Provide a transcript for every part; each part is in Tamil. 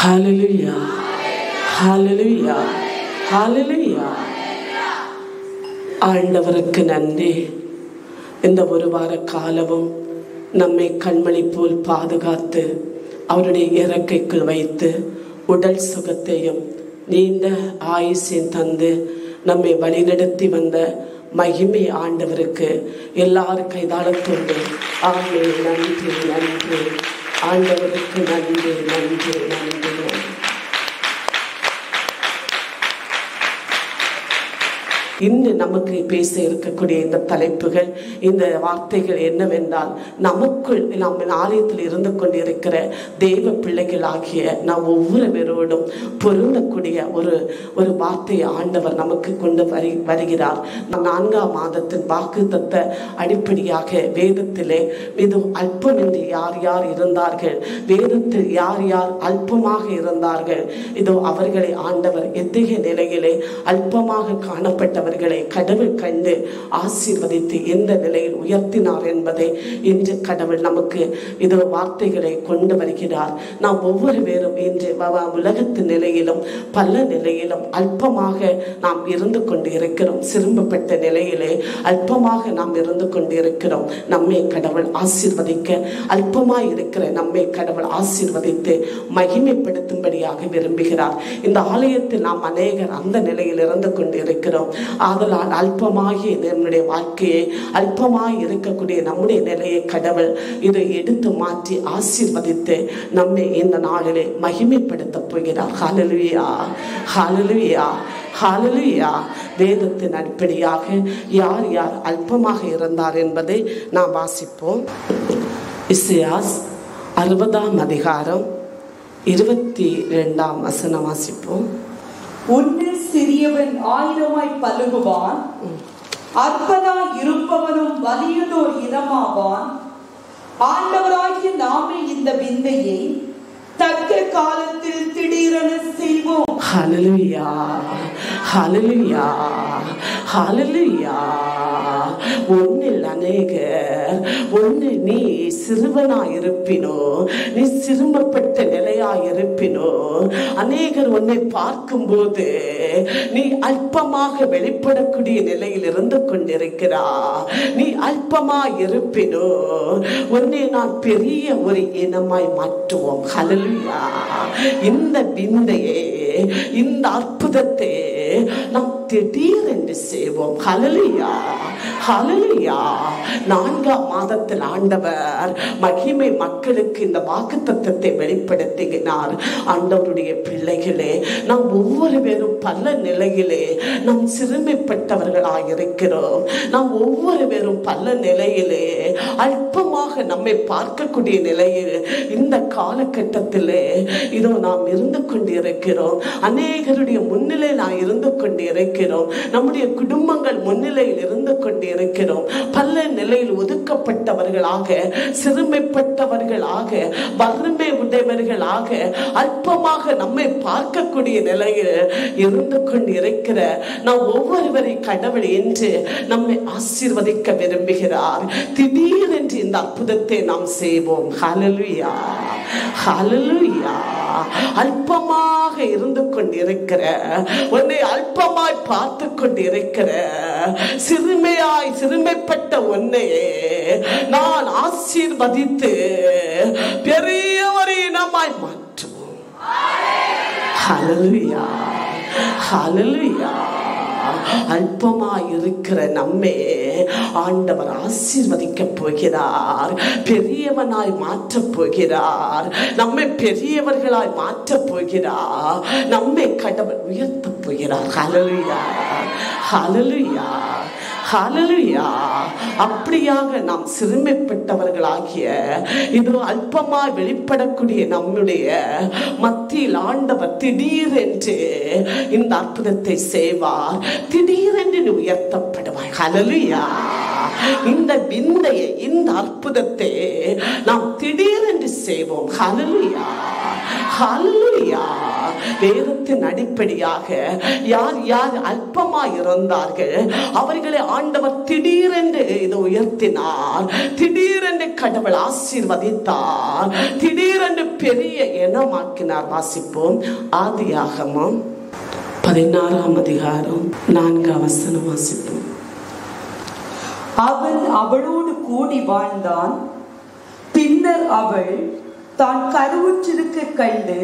ஹல்லேலூயா, ஹல்லேலூயா, ஹல்லேலூயா. ஆண்டவருக்கு நன்றி. இந்த ஒரு வார காலமும் நம்மை கண்மணி போல் பாதுகாத்து அவருடைய இறக்கைக்குள் வைத்து உடல் சுகத்தையும் நீண்ட ஆயுசையும் தந்து நம்மை வழிநடத்தி வந்த மகிமை ஆண்டவருக்கு எல்லாரும் கைதாளத்தோடு ஆமே. நன்றி, நன்றி ஆண்டவருக்கு, நன்றி, நன்றி, நன்றி. இன்று நமக்கு பேச இருக்கக்கூடிய இந்த தலைப்புகள், இந்த வார்த்தைகள் என்னவென்றால், நமக்குள் நம்ம ஆலயத்தில் இருந்து கொண்டிருக்கிற தெய்வ பிள்ளைகள் ஆகிய நாம் ஒவ்வொரு பேரோடும் பொருந்தக்கூடிய ஒரு வார்த்தையை ஆண்டவர் நமக்கு கொண்டு வருகிறார். 4ஆம் மாதத்தின் வாக்குத்தத்த அடிப்படையாக வேதத்திலே இது அல்பமின்றி யார் யார் இருந்தார்கள், வேதத்தில் யார் யார் அல்பமாக இருந்தார்கள், இதோ அவர்களை ஆண்டவர் எத்தகைய நிலையிலே அல்பமாக காணப்பட்ட கடவுள் கண்டு ஆசீர்வதித்து எந்த நிலையில் உயர்த்தினார் என்பதை இன்று கடவுள் நமக்கு இது வார்த்தைகளை கொண்டு வருகிறார். நாம் ஒவ்வொரு பேரும் இன்று உலகத்து நிலையிலும் பல நிலையிலும் அல்பமாக நாம் இருந்து கொண்டு இருக்கிறோம். சிறும்பப்பட்ட நிலையிலே அல்பமாக நாம் இருந்து கொண்டு இருக்கிறோம். நம்மை கடவுள் ஆசீர்வதிக்க, அல்பமாய் இருக்கிற நம்மை கடவுள் ஆசீர்வதித்து மகிமைப்படுத்தும்படியாக விரும்புகிறார். இந்த ஆலயத்தில் நாம் அநேகர் அந்த நிலையில் இருந்து கொண்டு இருக்கிறோம். ஆதலால் அல்பமாகி நம்முடைய வாழ்க்கையை, அல்பமாய் இருக்கக்கூடிய நம்முடைய நிலையை கடவுள் இதை எடுத்து மாற்றி ஆசீர்வதித்து நம்மை இந்த நாளிலே மகிமைப்படுத்த போகிறார். ஹல்லேலூயா, ஹல்லேலூயா, ஹல்லேலூயா. வேதத்தின் அடிப்படையாக யார் யார் அல்பமாக இருந்தார் என்பதை நாம் வாசிப்போம். இசையாஸ் 60ஆம் அதிகாரம் 22ஆம் வசனம் வாசிப்போம். உன்னில் சிறியவன் 1000 பலுகுவான், அற்பனாய் இருப்பவனும் வலியதோர் இனமாவான். ஆண்டவராகிய நாமே இந்த விந்தையை தக்க காலத்தில் திடீரென செய்வோம். ஹல்லேலூயா, ஹல்லேலூயா, ஹல்லேலூயா. உன்னில் அநேகர், ஒன்னு நீ சிறுவனாயிருப்பினோ, நீ சிறுமப்பட்ட நிலையாயிருப்பினோ, அநேகர் உன்னை பார்க்கும் போது நீ அல்பமாக வெளிப்படக்கூடிய நிலையில் இருந்து கொண்டிருக்கிறா. நீ அல்பமாய் இருப்பினோ, உன்னை நான் பெரிய ஒரு இனமாய் மாற்றுவோம். ஹல்லேலூயா. இந்த விந்தையே, இந்த அற்புதத்தை நாம் திடீரென்று செய்வோம். ஹல்லேலூயா, ஹல்லேலூயா. 4ஆம் மாதத்தில் ஆண்டவர் மகிமை மக்களுக்கு இந்த வாக்குத்தத்தத்தை வெளிப்படுத்தினார். ஆண்டவருடைய பிள்ளைகளே, நாம் ஒவ்வொரு பேரும் பல நிலையிலே நாம் சிறுமைப்பட்டவர்களாக இருக்கிறோம். நாம் ஒவ்வொரு பேரும் பல நிலையிலே அல்பமாக நம்மை பார்க்கக்கூடிய நிலையில் இந்த காலகட்டத்திலே இதோ நாம் இருந்து கொண்டிருக்கிறோம். அநேகருடைய முன்னிலை நான் இருந்து கொண்டிருக்கிறோம். நம்முடைய குடும்பங்கள் முன்னிலையில் இருந்து கொண்டிருக்கிறோம். பல நிலையில் ஒதுக்கப்பட்டவர்களாக, சிறுமைப்பட்டவர்களாக, வறுமை உடையவர்களாக, அல்பமாக நம்மை பார்க்கக்கூடிய நிலையில் இருந்து கொண்டிருக்கிற நாம் ஒவ்வொருவரை கடவுள் என்று நம்மை ஆசீர்வதிக்க விரும்புகிறார். திடீரென்று இந்த அற்புதத்தை நாம் செய்வோம். ஹல்லேலூயா, ஹல்லேலூயா. அல்பமாக இருந்து கொண்டிருக்கிற, உன்னை அல்பமாய் பார்த்து கொண்டிருக்கிற, சிறுமைப்பட்ட உன்னை நான் ஆசீர்வதித்து பெரிய ஒரு இனமாய் மாற்றுவோம். ஹல்லேலூயா, ஹல்லேலூயா. அல்பமாய் இருக்கிற நம்மை ஆண்டவர் ஆசீர்வதிக்க போகிறார். பெரியவனாய் மாற்றப் போகிறார். நம்மை பெரியவர்களாய் மாற்றப் போகிறார். நம்மை கடவுள் உயர்த்த போகிறார். ஹல்லேலூயா, ஹல்லேலூயா, ஹல்லேலூயா. அப்படியாக நாம் சிறுமைப்பட்டவர்களாகிய இது அல்பமாய் வெளிப்படக்கூடிய நம்முடைய மத்தியில் ஆண்டவர் திடீரென்று இந்த அற்புதத்தை செய்வார். திடீரென்று உயர்த்தப்படுவாய். ஹல்லேலூயா. இந்த விந்தையை, இந்த அற்புதத்தை நாம் திடீரென்று செய்வோம். ஹல்லேலூயா, ஹல்லேலூயா. வேதத்தின் அடிப்படையாக யார் யார் அல்பமாய் இருந்தார்கள் அவர்களை ஆண்டவர் திடீரென்று இது உயர்த்தினார், திடீரென்று கடவுள் ஆசீர்வதித்தார், திடீரென்று பெரிய இனமாக்கினார். வாசிப்போம். ஆதியாகமம் 16ஆம் அதிகாரம் 4ஆம் வசனம் வாசிப்போம். அவன் அவளோடு கூடி வாழ்ந்தான். பின்னர் அவள் தான் கருவுற்றிருக்க கண்டு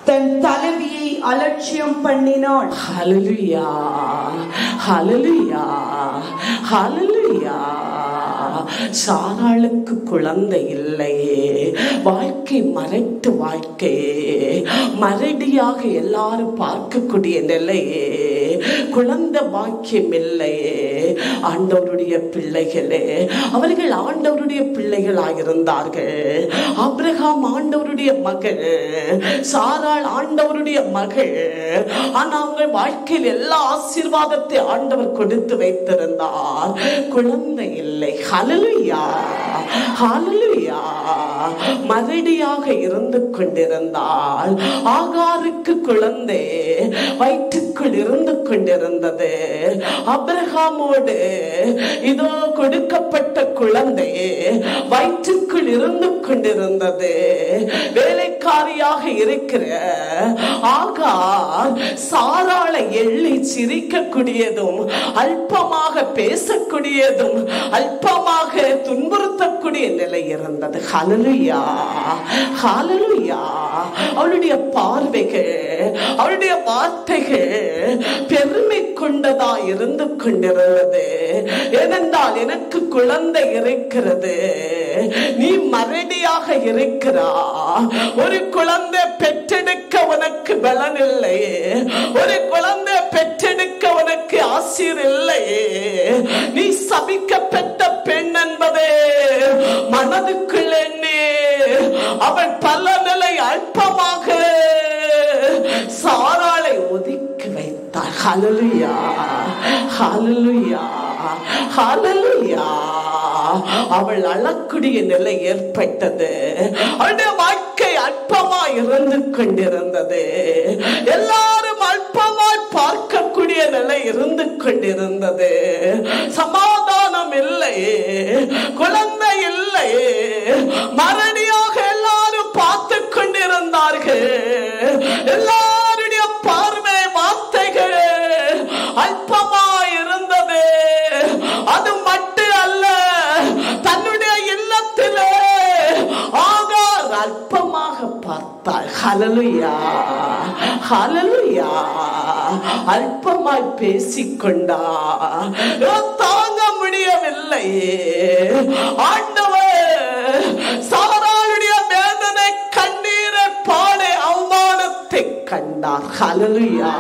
தன் தலைவியை அலட்சியம் பண்ணினாள். ஹல்லேலூயா, ஹல்லேலூயா, ஹல்லேலூயா. சாராளுக்கு குழந்தை இல்லையே, வாழ்க்கை மறைட்டு வாழ்க்கை, மறடியாக எல்லாரும் பார்க்கக்கூடிய நிலையே, குழந்தை பாக்கியம் இல்லையே. ஆண்டவருடைய பிள்ளைகளே, அவர்கள் ஆண்டவருடைய பிள்ளைகளாயிருந்தார்கள். ஆபிரகாம் ஆண்டவருடைய மகன், சாராள் ஆண்டவருடைய மகள். ஆனா அவங்க வாழ்க்கையில் எல்லா ஆசீர்வாதத்தை ஆண்டவர் கொடுத்து வைத்திருந்தார், குழந்தை இல்லை. ஹல்லேலூயா, ஹல்லேலூயா. மறடியாக இருந்து கொண்டிருந்தாள். ஆகாருக்கு குழந்தை வயிற்றுக்குள் இருந்து கொண்டிருந்தது. ஆபிரகாமோடு இதோ கொடுக்கப்பட்ட குழந்தை வயிற்றுக்குள் இருந்து கொண்டிருந்தது. வேலைக்காரியாக இருக்கிற ஆகார் சாராளை எள்ளி சிரிக்கக்கூடியதும் அல்பமாக பேசக்கூடியதும் அல்பமாக துன்புறுத்தக்கூடிய நிலை இருந்தது. ஹல்லேலூயா, ஹல்லேலூயா. அவளுடைய பார்வைகள், அவளுடைய வார்த்தைகள் பெருமை கொண்டதா இருந்து கொண்டிருந்தது. ஏனென்றால் எனக்கு குழந்தை இருக்கிறது, நீ மறடியாக இருக்கிறா, ஒரு குழந்தை பெற்றெடுக்க உனக்கு பலன் இல்லை, ஒரு குழந்தை பெற்றெடுக்க உனக்கு ஆசீர் இல்லை, நீ சபிக்கப்பட்ட பெண் என்பதே மனதுக்குள் எண்ணி அவன் பல நிலை அல்பமாக சாராளை ஒதுக்கி வைத்தார். ஹல்லேலூயா, ஹல்லேலூயா, ஹல்லேலூயா. அவள் அழக்கூடிய நிலை ஏற்பட்டது. அவளுடைய வாழ்க்கை அல்பமாய் இருந்து கொண்டிருந்தது. எல்லாரும் அல்பமாய் பார்க்கக்கூடிய நிலை இருந்து கொண்டிருந்தது. சமாதானம் இல்லை, குழந்தை இல்லை, மறடியாக எல்லாரும் பார்த்து கொண்டிருந்தார்கள். எல்லாருடைய பார்வை வார்த்தைகள் அல்பமாய் இருந்தது. அது மட்டும் அல்ல, தன்னுடைய இல்லத்திலே ஆகார் அல்பமாக பார்த்தாள். ஹல்லேலூயா, ஹல்லேலூயா. அல்பமாய் பேசிக்கொண்டா, தாங்க முடியவில்லை. ஆண்டவர் சாராளுடைய வேதனை, கண்ணீரை, பாடை, அவமானத்தை கண்டார். ஹல்லேலூயா.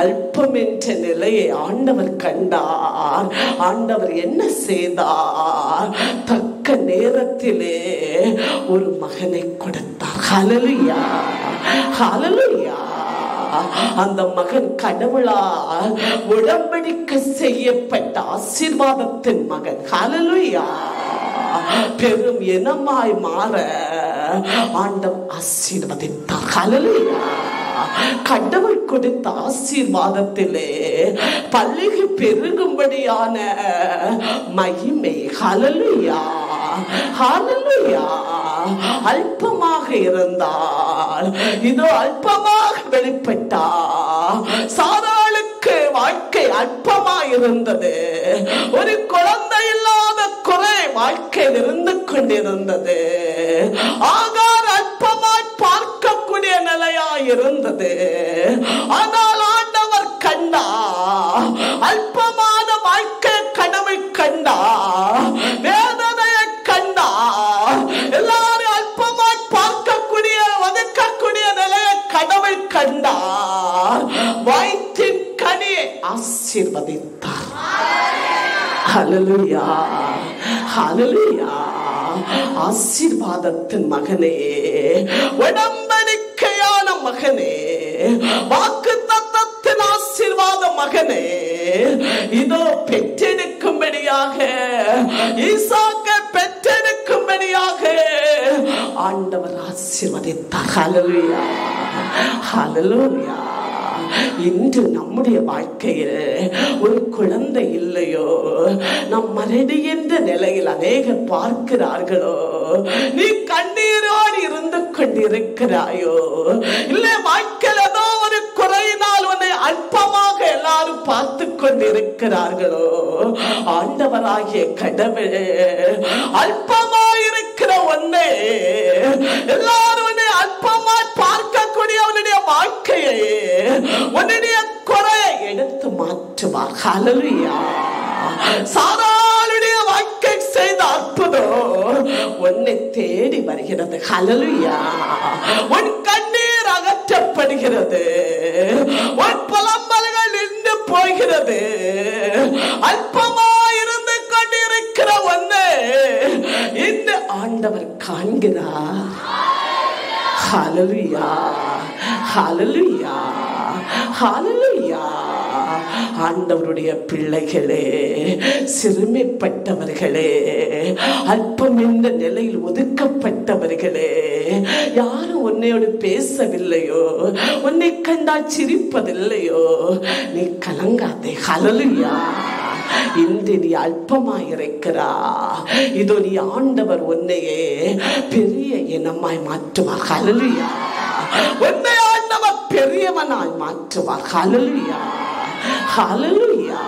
அல்பம் என்ற நிலையை ஆண்டவர் கண்டார். ஆண்டவர் என்ன செய்தார்? தக்க நேரத்திலே ஒரு மகனை கொடுத்தார். ஹல்லேலூயா, ஹல்லேலூயா. அந்த மகன் கடவுளால் உடன்படிக்கை செய்யப்பட்ட ஆசீர்வாதத்தின் மகன். ஹல்லேலூயா. பெரும் இனமாய் மாற ஆண்டவர் ஆசீர்வதித்தார். ஹல்லேலூயா. கடவுள் கொடுத்த ஆசீர்வாதத்திலே பல்லுகு பெருகும்படியான மகிமை. ஹல்லேலூயா, ஹல்லேலூயா. அல்பமாக இருந்தால் இதோ அல்பமாக வெளிப்பட்டா. சாராளுக்கு வாழ்க்கை அல்பமாக இருந்தது. ஒரு குழந்தை இல்லாத குறை வாழ்க்கையில் இருந்து கொண்டிருந்தது. ஆகார் அல்பமாய் பார்க்கக்கூடிய நிலையா இருந்தது. ஆனால் ஆண்டவர் கண்டா, அல்பமான வாழ்க்கை கடவுள் கண்டா, வேதனையை கண்டா. எல்லாரும் அல்பமாய் பார்க்கக்கூடிய ஒதுக்கக்கூடிய நிலையை கடவுள் கண்டா. வயிற்றின் கனியை ஆசீர்வதித்தார். ஹல்லேலூயா, ஹல்லேலூயா. ஆசீர்வாதத்தின் மகனே, உடன்படிக்கையான மகனே, வாக்குத்தத்தத்தின் ஆசீர்வாத மகனே, இதோ பெற்றெடுக்கும்படியாக, ஈசாக்கை பெற்றெடுக்கும்படியாக ஆண்டவர் ஆசீர்வதித்தார். ஆசீர்வதித்தார். ஹல்லேலூயா, ஹல்லேலூயா. இன்று நம்முடைய வாழ்க்கையில் ஒரு குழந்தை இல்லையோ, நம் மறதி என்ற நிலையில் அநேகர் பார்க்கிறார்களோ, நீ கண்ணீரோடு இருந்து கொண்டிருக்கிறாயோ, இல்லை வாழ்க்கையில் ஏதோ ஒரு குறையினால் உன்னை அல்பமாக எல்லாரும் பார்த்து கொண்டிருக்கிறார்களோ, ஆண்டவராகிய கடவுள் அல்பமாயிருக்கிற ஒன்றை எல்லாரும் உன்னை அல்பமாய் பார்க்கக்கூடிய உன்னுடைய வாழ்க்கையை, உன்னுடைய குறையை எடுத்து மாற்றுவார். ஹல்லேலூயா. சாராளுடைய வாழ்க்கை செய்த அற்புதம் உன்னை தேடி வருகிறது. ஹல்லேலூயா. உன் கண்ணீர் அகற்றப்படுகிறது, உன் புலம்பல்கள் நின்று போகிறது. அல்பமாயிருந்து கொண்டிருக்கிற ஒன்று இந்த ஆண்டவர் காண்கிறார். ஹல்லேலூயா, ஹல்லேலூயா, ஹல்லேலூயா. ஆண்டவருடைய பிள்ளைகளே, சிறுமைப்பட்டவர்களே, அல்பம் என்ற நிலையில் ஒதுக்கப்பட்டவர்களே, யாரும் உன்னையோடு பேசவில்லையோ, உன்னை கண்டால் சிரிப்பதில்லையோ, நீ கலங்காதே. ஹல்லேலூயா. இன்று நீ அல்பமாயிருக்கிறா, இதோ நீ ஆண்டவர் உன்னையே பெரிய இனமாய் மாற்றுவார். ஹல்லேலூயா. உன்னை ஆண்டவர் பெரியவனாய் மாற்றுவார். ஹல்லேலூயா, ஹல்லேலூயா.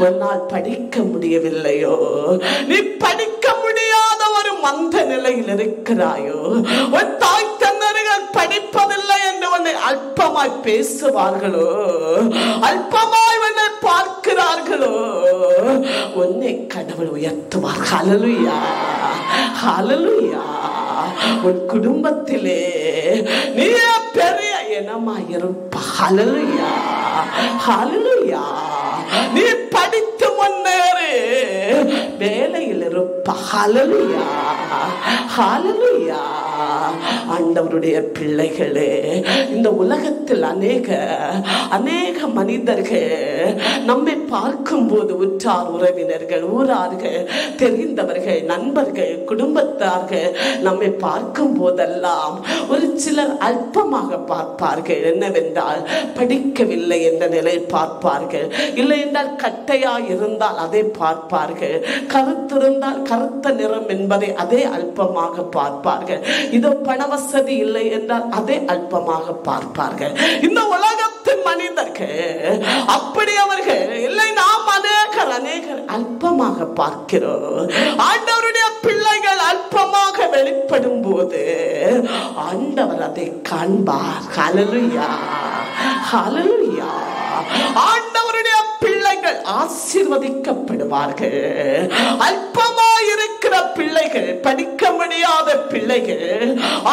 உன்னால் படிக்க முடியவில்லையோ, நீ படிக்க முடியாத ஒரு மந்த நிலையில் இருக்கிறாயோ, உன் தாய் தந்தையர்கள் படிப்பதில்லை என்று உன்னை அல்பமாய் பேசுவார்களோ, அல்பமாய் உன்னை பார்க்கிறார்களோ, உன்னை கடவுள் உயர்த்துவார். ஹல்லேலூயா, ஹல்லேலூயா. உன் குடும்பத்திலே நீ பெரிய இனமாயிருப்ப. ஹல்லேலூயா, ஹல்லேலூயா. நீ படித்து முன்னேறு, வேலையில் இருப்ப. ஹல்லேலூயா, ஹல்லேலூயா. ஆண்டவருடைய பிள்ளைகளே, இந்த உலகத்தில் அநேக மனிதர்கள் நம்மை பார்க்கும் போது உற்றார் உறவினர்கள், ஊரார்கள், தெரிந்தவர்கள், நண்பர்கள், குடும்பத்தார்கள் நம்மை பார்க்கும் போதெல்லாம் ஒரு சிலர் அல்பமாக பார்ப்பார்கள். என்னவென்றால் படிக்கவில்லை என்ற நிலை பார்ப்பார்கள், இல்லை என்றால் கட்டையா இருந்தால் அதை பார்ப்பார்கள், கருத்திருந்தால் கருத்த நிறம் என்பதை அதே அல்பமாக பார்ப்பார்கள், இதோ பண வசதி இல்லை என்றால் அதை அல்பமாக பார்ப்பார்கள். இந்த உலகத்தின் மனிதர்கள் அப்படி அவர்கள் இல்லை. நாம் அநேகர் அல்பமாக பார்க்கிறோம். ஆண்டவருடைய பிள்ளைகள் அல்பமாக வெளிப்படும் போது ஆண்டவர் அதை காண்பார். ஹல்லேலூயா, ஹல்லேலூயா. ஆண்டவருடைய பிள்ளைகள் ஆசீர்வதிக்கப்படுவார்கள். அல்பமாயிருக்கிற பிள்ளைகள், படிக்க முடியாத பிள்ளைகள்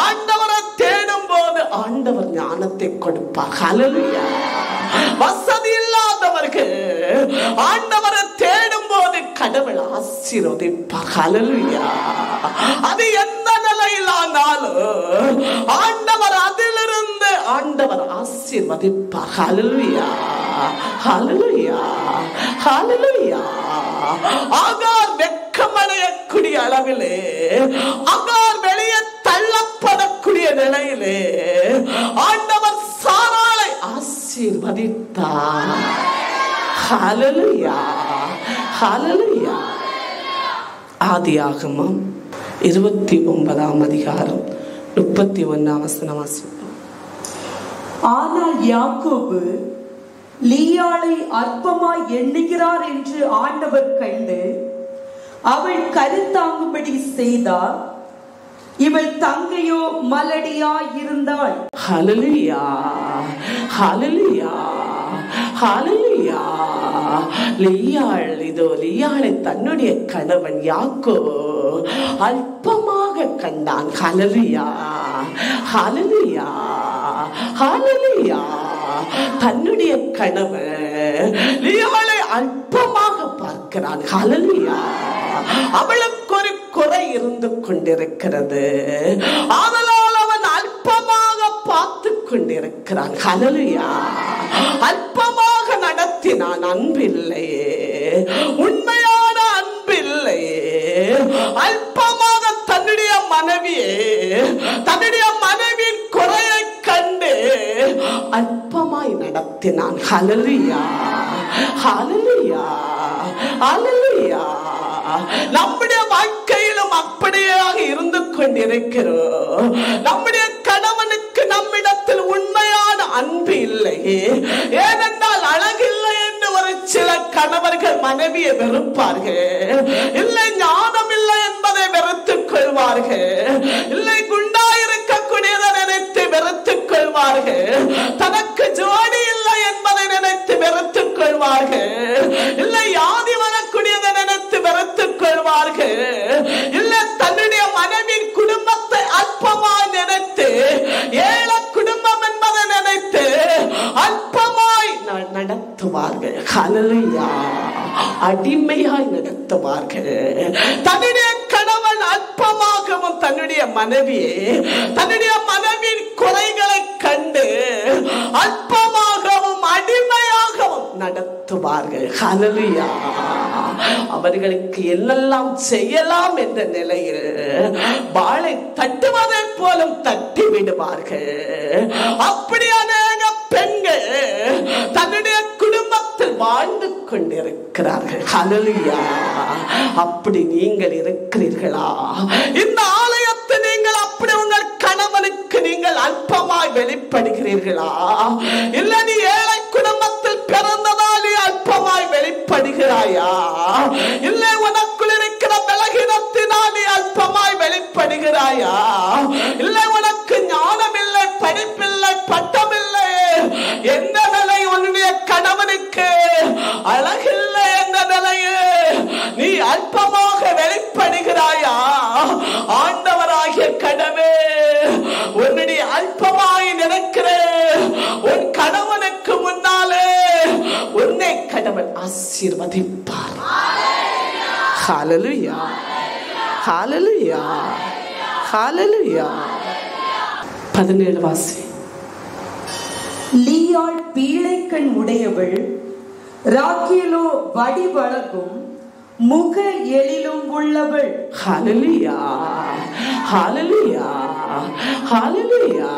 ஆண்டவரை தேடும் போது ஆண்டவர் ஞானத்தை கொடுப்பார். ஹல்லேலூயா. வசதி இல்லாதவர்கள் ஆண்டவரை தேடும் போது கடவுள் ஆசீர்வதிப்பார். ஹல்லேலூயா. அது எந்த நிலையிலானாலும் ஆண்டவர் அதிலிருந்து ஆண்டவர் ஆசீர்வதிப்பார். ஹல்லேலூயா, ஹல்லேலூயா, ஹல்லேலூயா. ஆகார் வெட்கமடையக்கூடிய அளவிலே, ஆகார் வெளியே தள்ளப்படக்கூடிய நிலையிலே ஆண்டவர் சாராளை ஆசீர்வதித்தார். ஹல்லேலூயா, ஹல்லேலூயா. ஆதியாகமம் 29ஆம் அதிகாரம் 31ஆம் வசனம். ஆனால் யாக்கோபு லீயாளை அற்பமாய் எண்ணுகிறார் என்று ஆண்டவர் கண்டு அவள் கருத்தாங்கும்படி செய்தார். இவள் தங்கையோ மலடியாய் இருந்தாள். ஹல்லேலூயா, ஹல்லேலூயா, ஹல்லேலூயா. லீயாளை தன்னுடைய கணவன் யாக்கோபு அல்பமாக கண்டான். ஹல்லேலூயா, ஹல்லேலூயா, ஹல்லேலூயா. தன்னுடைய கணவன் லீயாளை அல்பமாக பார்க்கிறான். ஹல்லேலூயா. அவளுக்கு ஒரு குறை இருந்து கொண்டிருக்கிறது, அதனால் அவன் அல்பமாக பார்த்து கொண்டிருக்கிறான். ஹல்லேலூயா. அல்பமாக நடத்தினான். அன்பில்லையே, உண்மையான அன்பில்லையே. அல்பமாக தன்னுடைய மனைவியே தன்னுடைய மனைவியின் குறையை கண்டு அற்பமாய் நடத்தினான். ஹல்லேலூயா, ஹல்லேலூயா, ஹல்லேலூயா. நம்முடைய வாழ்க்கையிலும் அப்படியாக இருந்து கொண்டிருக்கிறோம். நம்முடைய கணவனுக்கு நம்மிடத்தில் உண்மையான அன்பு இல்லை. ஏனென்றால் அழகில்லை என்று ஒரு சில கணவர்கள் மனைவியை வெறுப்பார்கள். இல்லை ஞானம் இல்லை என்பதை வெறுத்துக் கொள்வார்கள். இல்லை குண்டா இருக்கக்கூடியதை நினைத்து வெறுத்துக் கொள்வார்கள். தனக்கு ஜோடி இல்லை என்பதை நினைத்து வெறுத்துக் கொள்வார்கள். இல்லை யாதி வரக்கூடியதை நினைத்து வெறுத்துக் கொள்வார்கள். இல்லை தன்னுடைய மனைவியின் குடும்பத்தை அற்பமாய் நினைத்து, ஏழை குடும்பம் என்பதை நினைத்து அற்பமாய் நடத்துவார்கள். ஹல்லேலூயா, அடிமையாய் நடத்துவார்கள். தன்னுடைய கணவன் அற்பமாகவும் தன்னுடைய மனைவியை, தன்னுடைய மனைவியின் குறைகளை கண்டு அற்பமாகவும் அடிமையாகவும் நடத்துவார்கள். ஹல்லேலூயா. அவர்களுக்கு என்னெல்லாம் செய்யலாம் என்ற நிலையில் வாளை தட்டுவதை போலும் தட்டி விடுவார்கள். அப்படி அநேக பெண்கள் தன்னுடைய குடும்பத்தில் வாழ்ந்து கொண்டிருக்கிறார்கள். ஹல்லேலூயா. அப்படி நீங்கள் இருக்கிறீர்களா? இந்த ஆலயத்தை நீங்கள் அப்படி உங்கள் கணவனுக்கு நீங்கள் அற்பமாய் வெளிப்படுகிறீர்களா? இல்ல நீ ஏழை குடும்பத்தில் பிறந்ததால் நீ அற்பமாய் வெளிப்படுகிறாயா? இல்லை உனக்குள் இருக்கிற பலகீனத்தினால் நீ அற்பமாய் வெளிப்படுகிறாயா? இல்லை உனக்கு ஞானம் இல்லை, படிப்பில்லை, பட்டம் இல்லை, எந்த நிலை உன்னுடைய கணவனுக்கு அழகில்லை என்ற நிலையே நீ அற்பமாக வெளிப்படுகிறாயா? ஆண்டவராகிய கடவே, உன்னுடைய அற்பமாய் நினைக்கிற உன் கணவனுக்கு முன்னாலே உன்னை கடவுள் ஆசீர்வதிப்பார். ஹல்லேலூயா, ஹல்லேலூயா, ஹல்லேலூயா. 17 வாசி. லீயாள் பீழைக்கண் உடையவள், ராக்கேலோ வடிவழகும் முக எழிலும் உள்ளவள். ஹல்லேலூயா, ஹல்லேலூயா, ஹல்லேலூயா.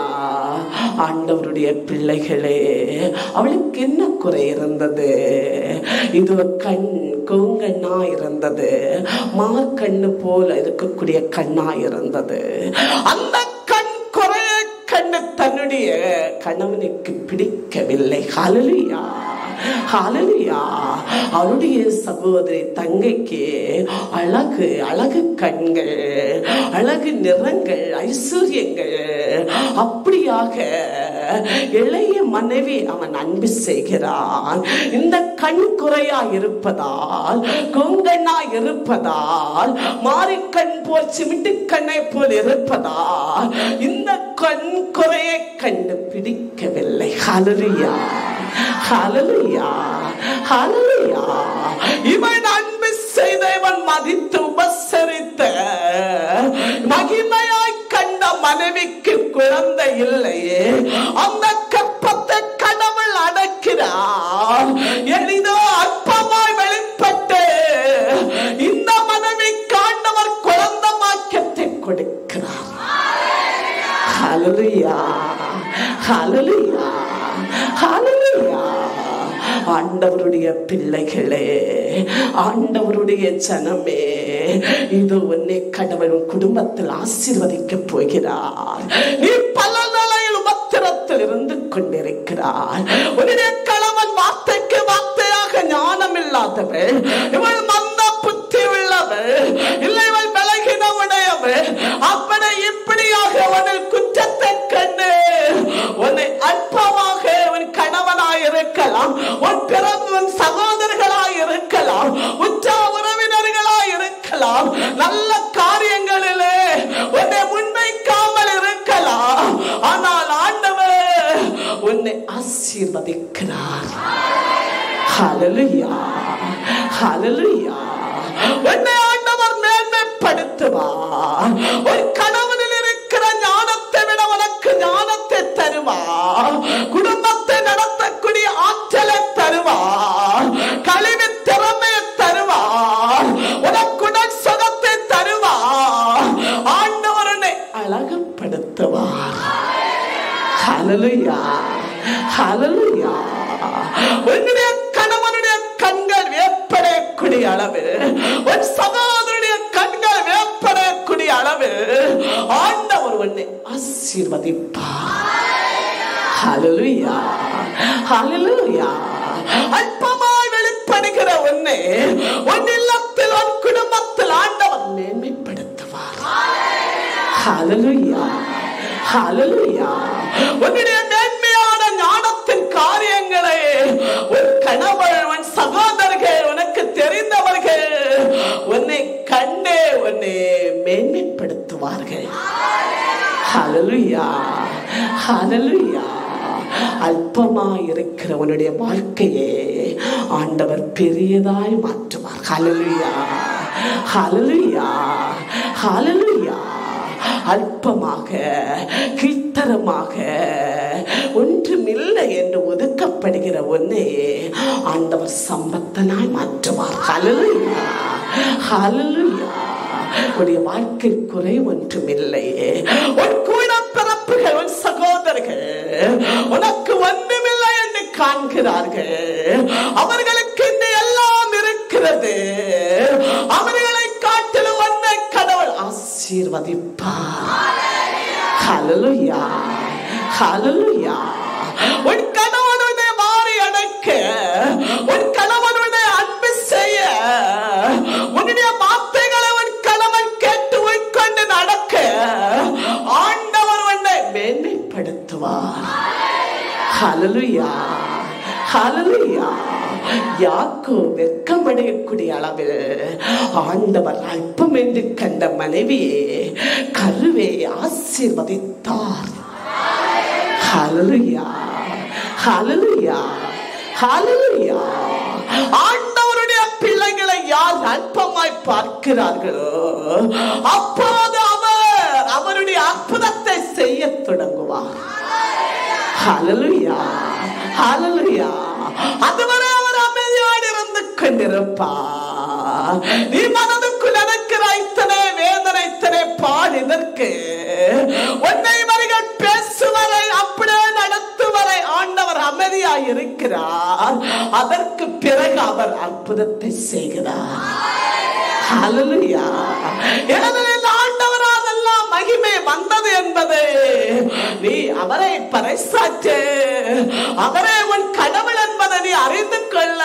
ஆண்டவருடைய பிள்ளைகளே, அவளுக்கு என்ன குறை இருந்தது? இது கண் கொங்கண்ணா இருந்தது, மார்கண்ணு போல இருக்கக்கூடிய கண்ணா இருந்தது. அந்த கண் குறையை கண்டு தன்னுடைய கணவனுக்கு பிடிக்கவில்லை. ஹல்லேலூயா, ஹல்லேலூயா. அவருடைய சகோதரி தங்கைக்கு அழகு, அழகு கண்கள், அழகு நிறங்கள், ஐஸ்வர்யங்கள், அப்படியாக இளைய மனைவி அவன் அன்பு செய்கிறான். இந்த கண் குறையா இருப்பதால், கொங்கண்ணா இருப்பதால், மாரிக்கண் போல் சிமிட்டு கண்ணை போல் இருப்பதால் இந்த கண் குறையை கண்டு பிடிக்கவில்லை. ஹல்லேலூயா, ஹல்லேலூயா, ஹல்லேலூயா. இவன் அன்பு செய்த, இவன் மதித்து உபசரித்த, மகிமையாய் கண்ட மனைவிக்கு குழந்தை இல்லையே. அந்த கற்பத்தை கடவுள் அடக்கிறார். எளிதோ அற்பமாய் வெளிப்பட்டு இந்த மனைவி காண்டவர் குழந்தை மாற்றத்தை கொடுக்கிறார். ஹல்லேலூயா, ஹல்லேலூயா, ஹல்லேலூயா. ஆண்டவருடைய பிள்ளைகளே, ஆண்டவருடைய ஜனமே, இது உன்னை கடவுள் குடும்பத்தில் ஆசீர்வதிக்க போகிறார். நீ பல நிலையில் உபத்திரத்தில் இருந்து கொண்டிருக்கிறார். உன்னுடைய கணவன் வார்த்தைக்கு வார்த்தையாக ஞானம் இல்லாதவள், இவள் மந்த புத்தி உள்ளவள், இல்லை இவள் பலகீன உடையவள், அப்படி இப்படியாக உன்னில் குற்றத்தை கண்டு உன்னை அற்பமாக உன் கணவனாய் இருக்கலாம், உன் பிறந்த சகோதரர்களாய் இருக்கலாம், உற்ற உறவினர்களாய் இருக்கலாம், நல்ல காரியங்களிலே உன்னை முன்வைக்காமல் இருக்கலாம். ஆனால் ஆண்டவர் உன்னை ஆசீர்வதிக்கிறார். ஹல்லேலூயா, ஹல்லேலூயா. உன்னை ஆண்டவர் மேன்மைப்படுத்துவார். ஒரு கணவனில் இருக்கிற ஞானத்தை விட உனக்கு ஞானத்தை தருவார். குடும்பத்தை நடத்தக்கூடிய ஆற்றலை தருவார். கல்வி திறமையை தருவார். உனக்குடன் சுகத்தை தருவார். ஆண்டவர் உன்னை அழகுப்படுத்த ஹல்லேலூயா, ஹல்லேலூயா. உன்னுடைய கணவனுடைய கண்கள் வேப்படக்கூடிய அளவு, உன் சகோதரனுடைய கண்கள் வேப்படக்கூடிய அளவு ஆண்டவர் உன்னை ஆசீர்வதிப்பார். ஹல்லேலூயா, ஹல்லேலூயா. அற்பமாய் வெளிப்படுகிற உன்னை உன் இல்லத்தில் உன் குடும்பத்தில் ஆண்டவர் மேன்மைப்படுத்துவார். ஹல்லேலூயா, ஹல்லேலூயா. உன்னுடைய மேன்மையான ஞானத்தின் காரியங்களை உன் கணவர், உன் சகோதரர்கள், உனக்கு தெரிந்தவர்கள் உன்னை கண்டே உன்னை மேன்மைப்படுத்துவார்கள். ஹல்லேலூயா, ஹல்லேலூயா. அல்பமாய் இருக்கிற உன்னுடைய வாழ்க்கையே ஆண்டவர் பெரியதாய் மாற்றுவார். ஹல்லேலூயா, ஹல்லேலூயா, ஹல்லேலூயா. அல்பமாக, கீழ்த்தரமாக, ஒன்றுமில்லை என்று ஒதுக்கப்படுகிற ஒன்னே ஆண்டவர் சம்பத்தனாய் மாற்றுவார். ஹல்லேலூயா, ஹல்லேலூயா. உன்னுடைய வாழ்க்கை குறை ஒன்றுமில்லை. உன் கூட பிறப்புகள், உன் சகோதரர்கள் உனக்கு ஒன்றுமில்லை என்று காண்கிறார்கள். அவர்களுக்கு இந்த எல்லாம் இருக்கிறது. அவர்களை காட்டிலும் உன்னை கடவுள் ஆசீர்வதிப்பார். ஹல்லேலூயா, ஹல்லேலூயா. உன் கணவனுடைய மாறி அடக்க, உன் கணவனுடைய அன்பு செய்ய, உன்னுடைய வார்த்தைகளை உன் கணவன் கேட்டு உட்கொண்டு நடக்க ஆண்டவர் உன்னை மேன்மைப்படுத்துவார். ஹல்லேலூயா, ஹல்லேலூயா. யாக்கோபு வெட்கமடையக்கூடிய அளவில் ஆண்டவர் அல்பம் என்று கண்ட மனைவியே கருவை ஆசீர்வதித்தார். ஹல்லேலூயா, ஹல்லேலூயா, ஹல்லேலூயா. ஆண்டவருடைய பிள்ளைகளை யார் அல்பமாய் பார்க்கிறார்களோ அப்போது அவர் அவருடைய அற்புதத்தை செய்ய தொடங்குவார். ஹல்லேலூயா, ஹல்லேலூயா. அதுவரை அவர் அமைதியோடு இருந்து கொண்டிருப்பார். நீ மனதுக்குள் நடக்கிற இத்தனை வேதனை, இத்தனை பாடு இதற்கு உன்னை இவர்கள் பேசுவரை, அப்படியே நடத்துவரை ஆண்டவர் அமைதியாய் இருக்கிறார். அதற்கு பிறகு அவர் அற்புதத்தை செய்கிறார். ஹல்லேலூயா. ஏனெனில் ஆண்டவர் அதெல்லாம் மகிமை வந்தது என்பது நீ அவரை பறைசாற்று, அவரே உன் கடவுள் என்பதை நீ அறிந்து கொள்ள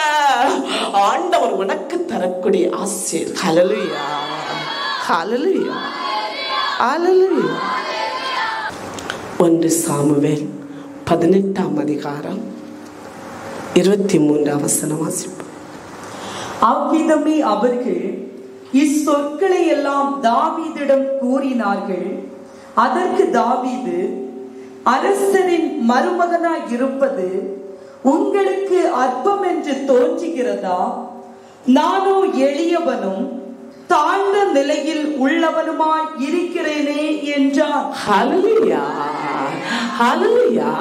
ஆண்டவர் உனக்கு தரக்கூடிய ஆசீர். ஹல்லேலூயா, ஹல்லேலூயா, ஹல்லேலூயா. 1 சாமுவேல் 18ஆம் அதிகாரம் 23ஆம் வசனம் வாசிப்போம். அவ்விதமே அவர்கள் இச்சொற்களை எல்லாம் தாவீதிடம் கூறினார்கள். அதற்கு தாவீது, அரசரின் மருமகனாய் இருப்பது உங்களுக்கு அற்பம் என்று தோன்றுகிறதா? நானோ எளியவனும் தாழ்ந்த நிலையில் உள்ளவனுமாய் இருக்கிறேனே என்றார். ஹல்லேலூயா, ஹல்லேலூயா.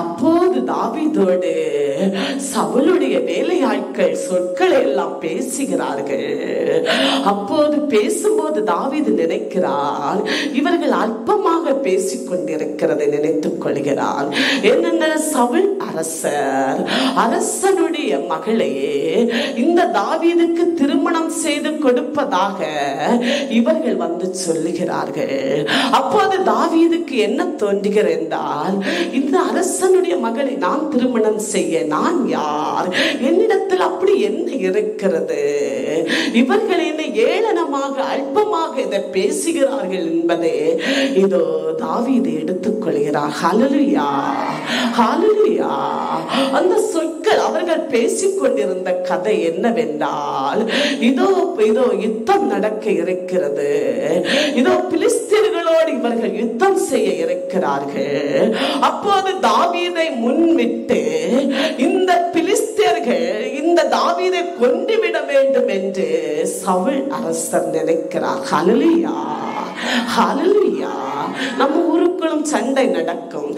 அப்போது தாவீதோடு சவுலுடைய வேலையாட்கள் சொற்களை எல்லாம் பேசுகிறார்கள். அப்போது பேசும்போது தாவீது நினைக்கிறார், இவர்கள் அற்பமாக பேசிக் கொண்டிருக்கிறதை நினைத்துக் கொள்கிறார். என்னென்ன சவுல் அரசர், அரசனுடைய மகளையே இந்த தாவீதுக்கு திருமணம் செய்து கொடுப்பதாக இவர்கள் வந்து சொல்லுகிறார்கள். அப்போது தாவீதுக்கு என்ன தோன்றுகிறது என்றால், இந்த அரசனுடைய மகளை நான் திருமணம் செய்ய நான் யார்? என்னிடத்தில் அப்படி என்ன இருக்கிறது? இவர்கள் என்னை ஏளனமாக அல்பமாக இதை பேசுகிறார்கள் என்பதை இதோ தாவீது எடுத்துக்கொள்கிறார். ஹல்லேலூயா, ஹல்லேலூயா. அந்த சொற்கள் அவர்கள் பேசிக் கொண்டிருந்த கதை என்னவென்றால், இதோ இதோ யுத்தம் நடக்க இருக்கிறது, இதோ பிலிஸ்தீனர்களோடு இவர்கள் யுத்தம் செய்ய இருக்கிறார்கள். அப்போது தாவீதை முன்விட்டு இந்த பிலிஸ்தீனர்கள் இந்த தாவீதை கொன்றுவிட வேண்டும் என்று சவுல் அரசர் நினைக்கிறார். ஹல்லேலூயா, ஹல்லேலூயா. நம்ம ஊருக்குள்ளும் சண்டை நடக்கும்.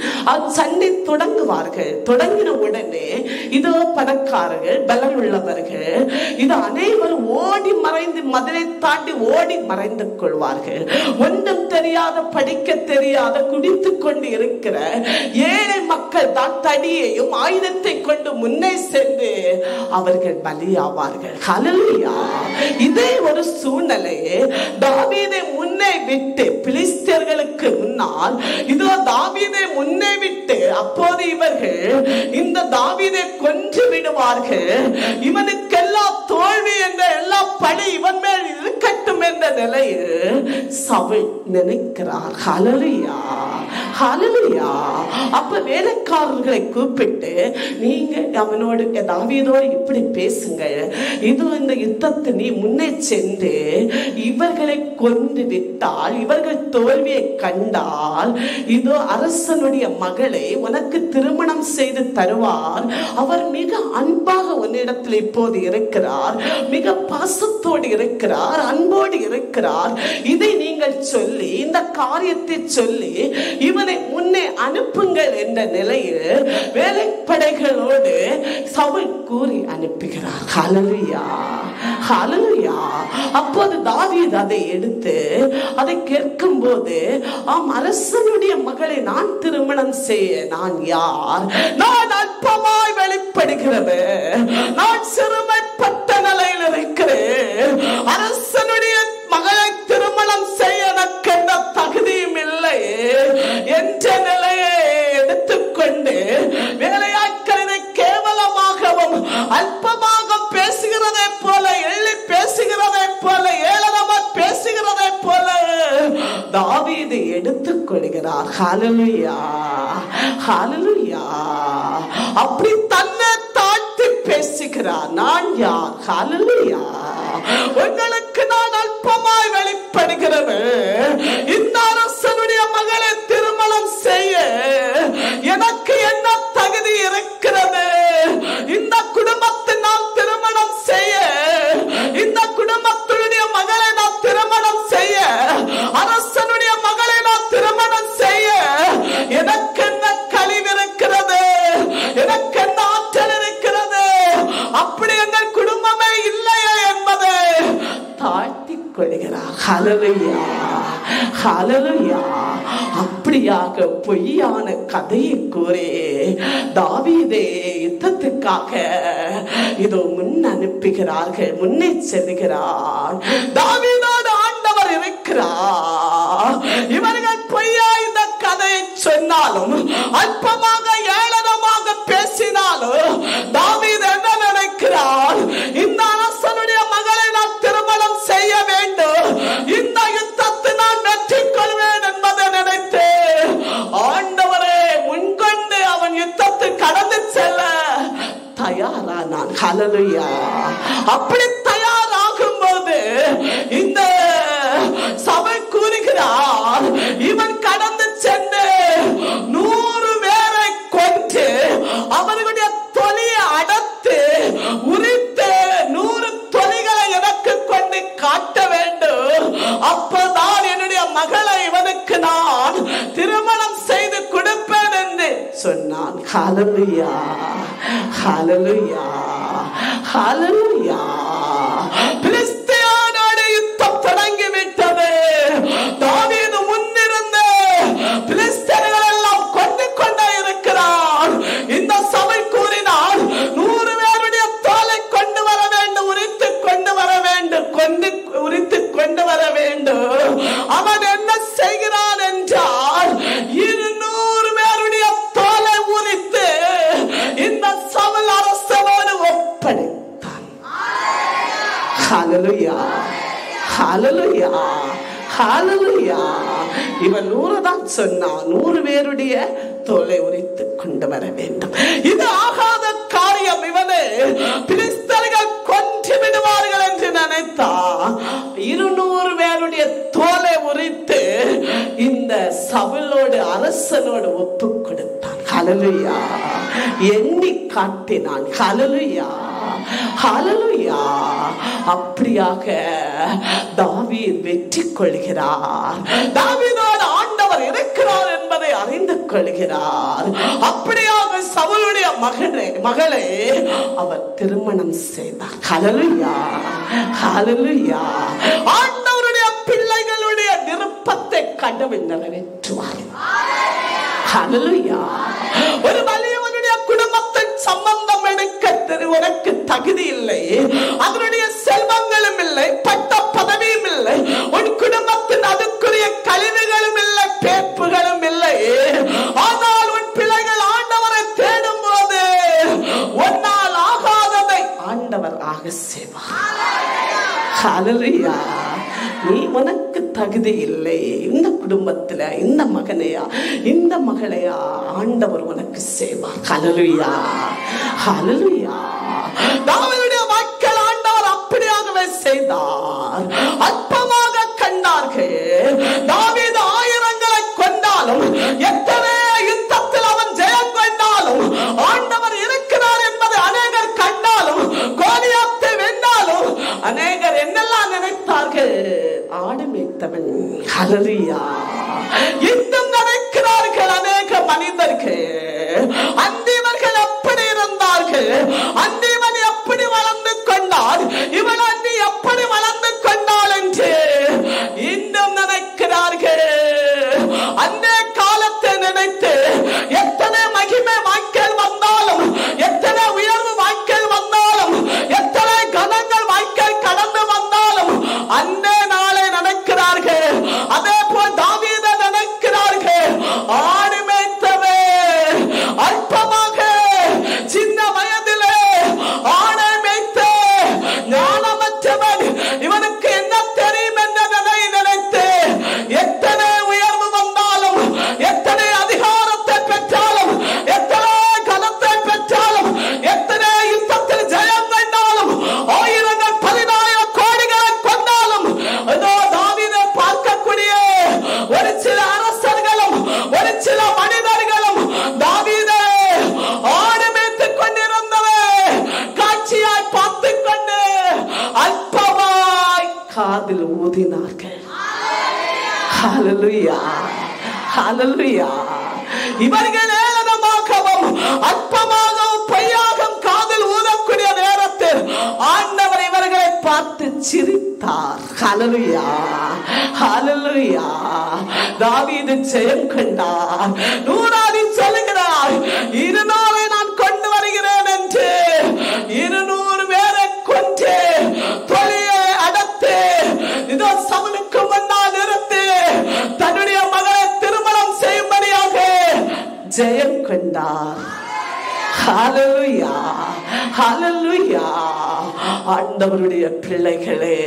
சண்டை தொடங்குவார்கள். தொடங்கின உடனே இதோ பணக்காரர்கள், பலம் உள்ளவர்கள், இது அனைவரும் ஓடி மறைந்து மதுரை தாண்டி ஓடி மறைந்து கொள்வார்கள். ஒன்றும் தெரியாத, படிக்க தெரியாத, குடித்துக் கொண்டு இருக்கிற ஏழை மக்கள் தான் தடியையும் ஆயுதத்தை கொண்டு முன்னே சென்று அவர்கள் பலியாவார்கள். ஹல்லேலூயா. இதே ஒரு சூழ்நிலையை தாவீதை முன்னே விட்டு, பிலிஸ்தியர்களுக்கு முன்னால் இதோ தாவீதை முன்னே விட்டு, அப்போது இவர்கள் இந்த தாவீதை கொன்று விடுவார்கள். இவனுக்கெல்லாம் தோல்வி என்ற எல்லா பழி இவன் மேல் இருக்கட்டும் என்ற நிலையில் சவுல் நினைக்கிறார். ஹல்லேலூயா, ஹல்லேலூயா. அப்ப வேலைக்காரர்களை கூப்பிட்டு, நீங்க அவனோடு, தாவீதோடு இப்படி பேசுங்க, இது இந்த யுத்தத்தை நீ முன்னே சென்று இவர்களை கொன்று விட்டால், இவர்கள் தோல்வியை கண்டால், இதோ அரசனுடைய மகளை உனக்கு திருமணம் செய்து தருவார். அவர் மிக அன்பாக உன்னிடத்தில் இப்போது இருக்கிறார், மிக பாசத்தோடு இருக்கிறார், அன்போடு இருக்கிறார். இதை நீங்கள் சொல்லி, இந்த காரியத்தை சொல்லி இவனை முன்னே அனுப்புங்கள் என்ற நிலையில் வேலைப்படைகளோடு சவுல் கூறி அனுப்புகிறார். ஹல்லேலூயா, ஹல்லேலூயா. அப்போது தாவீது அதை எடுத்து அதை கேட்கும் போது, ஆம், அரசனுடைய மகளை நான் திருமணம் செய்ய நான் யார்? நான் அற்பமாய் வெளிப்படுகிறவன், நான் சிறுமைப்பட்ட நிலையில் இருக்கிறேன். அரசனுடைய மகளை திருமணம் செய்ய எனக்கு எந்த தகுதியும் இல்லை என்ற நிலையை எடுத்துக்கொண்டு வேலையாட்களை கேவலமாகவும் அல்பமாக பேசுகிறதை போல, எள்ளி பேசுகிறதை போல, ஏளனமா பேசுகிறதை போல தாவீது எடுத்துக் கொள்கிறார். ஹல்லேலூயா, ஹல்லேலூயா. அப்படி தன்னை தாழ்த்தி பேசுகிறார். நான் யார்? ஹல்லேலூயா. உங்களுக்கு நான் அல்பமாய் வெளிப்படுகிறவன். இந்த அரசனுடைய மகளை திருமணம் செய்ய எனக்கு என்ன தகுதி இருக்கிறது? இந்த குடும்பத்தை நான் திருமணம் செய்ய, இந்த குடும்பத்தினுடைய மகளை நான் திருமணம் செய்ய, அரசனுடைய மகளை நான் திருமணம் செய்ய எனக்கு என்ன கழிவு இருக்கிறது? எனக்கு என்ன ஆற்றல் இருக்கிறது? அப்படி எங்கள் குடும்பமே இல்லையே என்பதை தாழ்த்தி கொள்கிறார். ஹல்லேலூயா, ஹல்லேலூயா. அப்படியாக பொய்யான கதையை கூறி தாவீதை யுத்தத்துக்காக இதோ முன் அனுப்புகிறார்கள், முன்னே செல்கிறார். தாவீதோடு ஆண்டவர் இருக்கிறார். இவர்கள் பொய்யா இந்த கதையை சொன்னாலும், அல்பமாக ஏளனமாக பேசினாலும், தாவீது என்ன நினைக்கிறார்? இந்த அரசனுடைய மகளை நான் திருமணம் செய்ய வேண்டும், இந்த யுத்தத்தை நான் வெற்றி கொள்வேன் என்பதை நினைத்து ஆண்டவரே முன்கொண்டு அவன் யுத்தத்தை கடந்து செல்ல தயாரானான். ஹல்லேலூயா. அப்படி தயாராகும் போது இந்த சபை கூறுகிறார், இவன் கடந்து சென்று 100 பேரை கொன்று அவர்களுடைய தொலியை அடத்து உரித்து 100 தொலிகளை எனக்கு கொண்டு காட்ட வேண்டும். அப்பதான் என்னுடைய மகளை இவனுக்கு நான் திருமணம் செய்து கொடுப்பேன் என்று சொன்னான். ஹல்லேலூயா, ஹல்லேலூயா, ஹல்லேலூயா. பிலிஸ்தியனோடு யுத்தம் தொடங்கிவிட்டது. தாவீது முன்னிருந்து பிலிஸ்தியர்கள் எல்லாம் கொண்டு கொண்டே இருக்கிறார். இந்த சபை கூறினார், 100 பேருடைய தோலை கொண்டு வர வேண்டும், உரித்து கொண்டு வர வேண்டும், உரித்து கொண்டு வர வேண்டும். அவன் என்ன செய்கிறான் என்றால், 200 பேருடைய தோலை உரித்து இந்த சவுல் அரசனோடு ஒப்படைத்தான். ஹல்லேலூயா, ஹல்லேலூயா, ஹல்லேலூயா. இவன் 100 தான் சொன்னான், 100 பேருடைய தோலை உரித்து கொண்டு வர வேண்டும். இது ஆகாத காரியம். இவனை பிலிஸ்தர்கள் கொன்று விடுவார்கள் என்று நினைத்தான். 200 பேருடைய தோலை உரித்து இந்த சவுலோடு அரசனோடு ஒப்பு கொடுத்தான். ஹல்லேலூயா. எண்ணி காட்டினான். ஹல்லேலூயா, ஹல்லேலூயா. அப்படியாக தாவீது வெற்றி கொள்கிறார். தாவீதோடு ஆண்டவர் இருக்கிறார் என்பதை அறிந்து கொள்கிறார். அப்படியாக சவுலுடைய மகளை அவர் திருமணம் செய்தார். ஹல்லேலூயா, ஹல்லேலூயா. ஆண்டவருடைய பிள்ளைகளுடைய விருப்பத்தை கடவுள் நிறைவேற்றுவார். ஹல்லேலூயா. ஒரு வலியவனுடைய குடும்பத்தின் சம்பந்தம் எடுக்க உனக்கு தகுதி இல்லை, அதனுடைய செல்வங்களும் இல்லை, பட்ட பதவியும் இல்லை, உன் குடும்பத்தின் அதுக்குரிய கழிவுகளும் இல்லை, பேப்புகளும் இல்லை. ஆனால் உன் பிள்ளைகள் ஆண்டவரை தேடும் போது ஒன்னால் ஆகாததை ஆண்டவர் ஆக செய்வார். ஹல்லேலூயா. நீ உனக்கு தகுதி இல்லை, இந்த குடும்பத்துல இந்த மகனையா இந்த மகளையா ஆண்டவர் உனக்கு செய்வார். ஹல்லேலூயா, ஹல்லேலூயா. தாவீதுடைய மக்கள் ஆண்டவர் அப்படியாகவே செய்தார். அற்பமாக கண்டார்கள். தாவீது ஆயிரங்களை கொண்டாலும், எத்தனை யுத்தத்தில் அவன் ஜெயம் கொண்டாலும், ஆண்டவர் இருக்கிறார் என்பதை அநேகர் கண்டாலும், கோலியாத்தை வென்றாலும் அநேகர் என்னெல்லாம் நினைத்தார்கள்? ஆடு மேய்த்தவன். ஹல்லேலூயா. இன்னும் நினைக்கிறார்கள் அநேக மனிதர்கள், அந்திவர்கள் எப்படி இருந்தார்கள், அந்திவன் எப்படி வளர்ந்து கொண்டார், இவன் அந்தி எப்படி வளர்ந்து கொண்டாள் என்று இன்னும் நினைக்கிறார்கள். அந்த காலத்தை நினைத்து எத்தனை மகிமை வாய்க்கால் வந்தாலும், எத்தனை உயர்வு வாய்க்கால் வந்தாலும், எத்தனை கனங்கள் வாய்க்கால் கடந்து வந்தாலும் அந்த நாளை நினைக்கிறார்கள். அதே போல் தாவீதை நினைக்கிறார்கள். ஆடு மேய்த்தவே அற்பமாக சின்ன வயதிலே ஆடை மேய்த்த ஞானமற்றவன், இவனுக்கு என்ன தெரியும் என்பதை நினைத்து எத்தனை உயர்வு வந்தாலும், எத்தனை அதிகாரத்தை பெற்றாலும், எத்தனை கனத்தை பெற்றாலும், எத்தனை யுத்தத்தில் ஜெயம் கண்டாலும், ஆயிரங்கள் 10,000 கோடிகளை கொண்டாலும், தாவீதை பார்க்கக்கூடிய ஒரு சில அரசர்களும் ஒரு சில மனிதர்களும் தாவீதை ஆடு மேய்த்துக் கொண்டிருந்தவே காட்சியாய் பார்த்துக் கொண்டு அற்பமாய் காதில் ஊதினார்கள். ஹல்லேலூயா, ஹல்லேலூயா. இவர்கள் ஏளனமாகவும் அற்பமாகவும் பொய்யாகவும் காதில் ஊதக்கூடிய நேரத்தில் ஆண்டவர் இவர்களை பார்த்து சிரித்தார். ஹல்லேலூயா, ஹல்லேலூயா. தாவீது ஜெயம் கண்டார். நூறாதி சொல்லுகிறார், 200 நான் கொண்டு வருகிறேன் என்று 200 பேரை கொன்று தொழிலை அடத்து இதோ சவுலுக்கு முன்னால் நிறுத்தி தன்னுடைய மகளை திருமணம் செய்யும்படியாக ஜெயம் கொண்டார். ஹல்லேலூயா, ஹல்லேலூயா. ஆண்டவருடைய பிள்ளைகளே,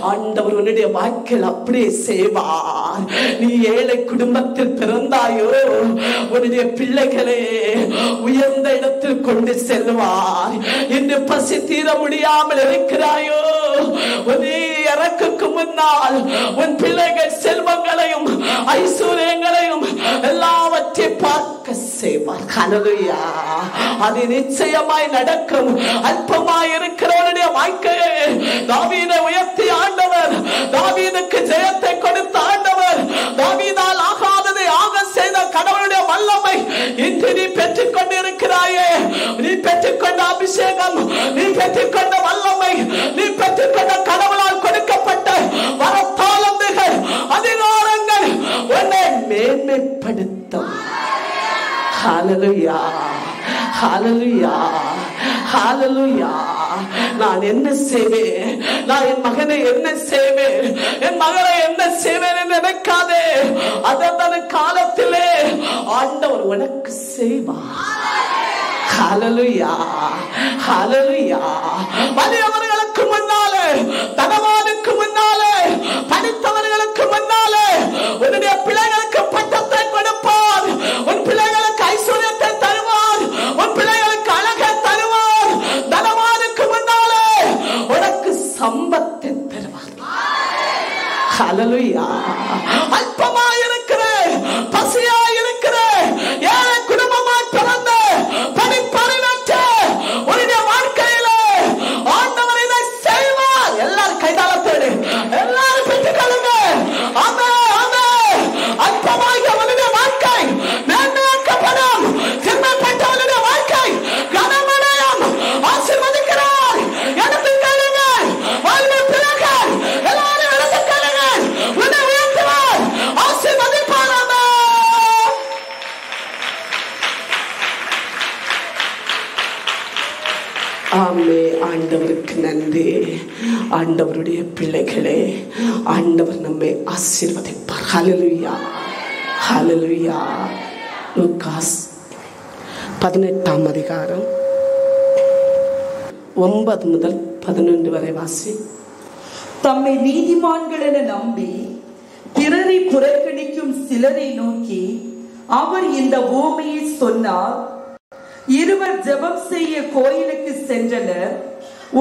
ஆண்டவர் உன்னுடைய வாழ்க்கையில் அப்படியே செய்வார். நீ ஏழை குடும்பத்தில் பிறந்தாயோ, உன்னுடைய பிள்ளைகளே உயர்ந்த இடத்தில் கொண்டு செல்வார். இன்று பசி தீர முடியாமல் இருக்கிறாயோ, உன் இறக்குக்கு முன்னால் உன் பிள்ளைகள் செல்வங்களையும் ஐஸ்வர்யங்களையும் எல்லாவற்றையும் பார்க்க செய்வார். ஹல்லேலூயா. அது நிச்சயமாய் நடக்கும். அற்பமாய் இருக்கிறவனுடைய வாழ்க்கையை தாவீதை உயர்த்தி ஆண்டவர், தாவீதுக்கு ஜெயத்தை கொடுத்த ஆண்டவர், தாவீதால் ஆகாததை ஆக செய்த கடவுளுடைய வல்லமை இன்று நீ பெற்றுக் கொண்டிருக்கிறாயே. நீ பெற்றுக்கொண்ட அபிஷேகம், நீ பெற்றுக்கொண்ட வல்லமை, நீ பெற்றுக்கொண்ட கடவுளால் கொடுக்கப்பட்ட வரத்தாளந்துகள், அதிகாரங்கள் உன்னை மேன்மைப்படுத்தும். ஹல்லேலூயா, ஹல்லேலூயா, ஹல்லேலூயா. நான் என்ன செய்வேன், நான் என் மகனை என்ன செய்வேன், என் மகளை என்ன செய்வேன் என்று நினைக்காதே. அதன் காலத்திலே ஆண்டவர் உனக்கு செய்வார். ஹல்லேலூயா, ஹல்லேலூயா. வலியவர்களுக்கு முன்னாலே, தனவானுக்கு முன்னாலே, படித்தவர்களுக்கு முன்னாலே உன்னுடைய பிள்ளைகளுக்கு பட்டத்தை கொடுப்பார். உன் பிள்ளைகளுக்கு ஐஸ்வர்யத்தை தருவார். உன் பிள்ளைகளுக்கு அழகை தருவார். தனவானுக்கு முன்னாலே உனக்கு சம்பத்தை தருவார். ஹல்லேலூயா. அல்பமாய் இருக்கிற, பசியாய் இருக்கிற, ஏழை குடும்பமாய் பிறந்த, படிப்பறிவற்ற உன்னுடைய வாழ்க்கையிலே ஆண்டவர் இதை செய்வார். எல்லாரும் கைதாளத்தோடு எல்லாரும் பெற்றுக்கொள்ளுங்க. ஆமே. ஆண்டவருக்கு நன்றி. ஆண்டவருடைய பிள்ளைகளே, ஆண்டவர் நம்மை ஆசீர்வதிப்பார். ஹல்லேலூயா, ஹல்லேலூயா. லூக்காஸ் 18ஆம் அதிகாரம் 9 முதல் 11 வரை வாசி. தம்மை நீதிமான்கள் என நம்பி பிறரை புறக்கணிக்கும் சிலரை நோக்கி அவர் இந்த உவமையை சொன்னார். இருவர் ஜெபம் செய்ய கோயிலுக்கு சென்றனர்.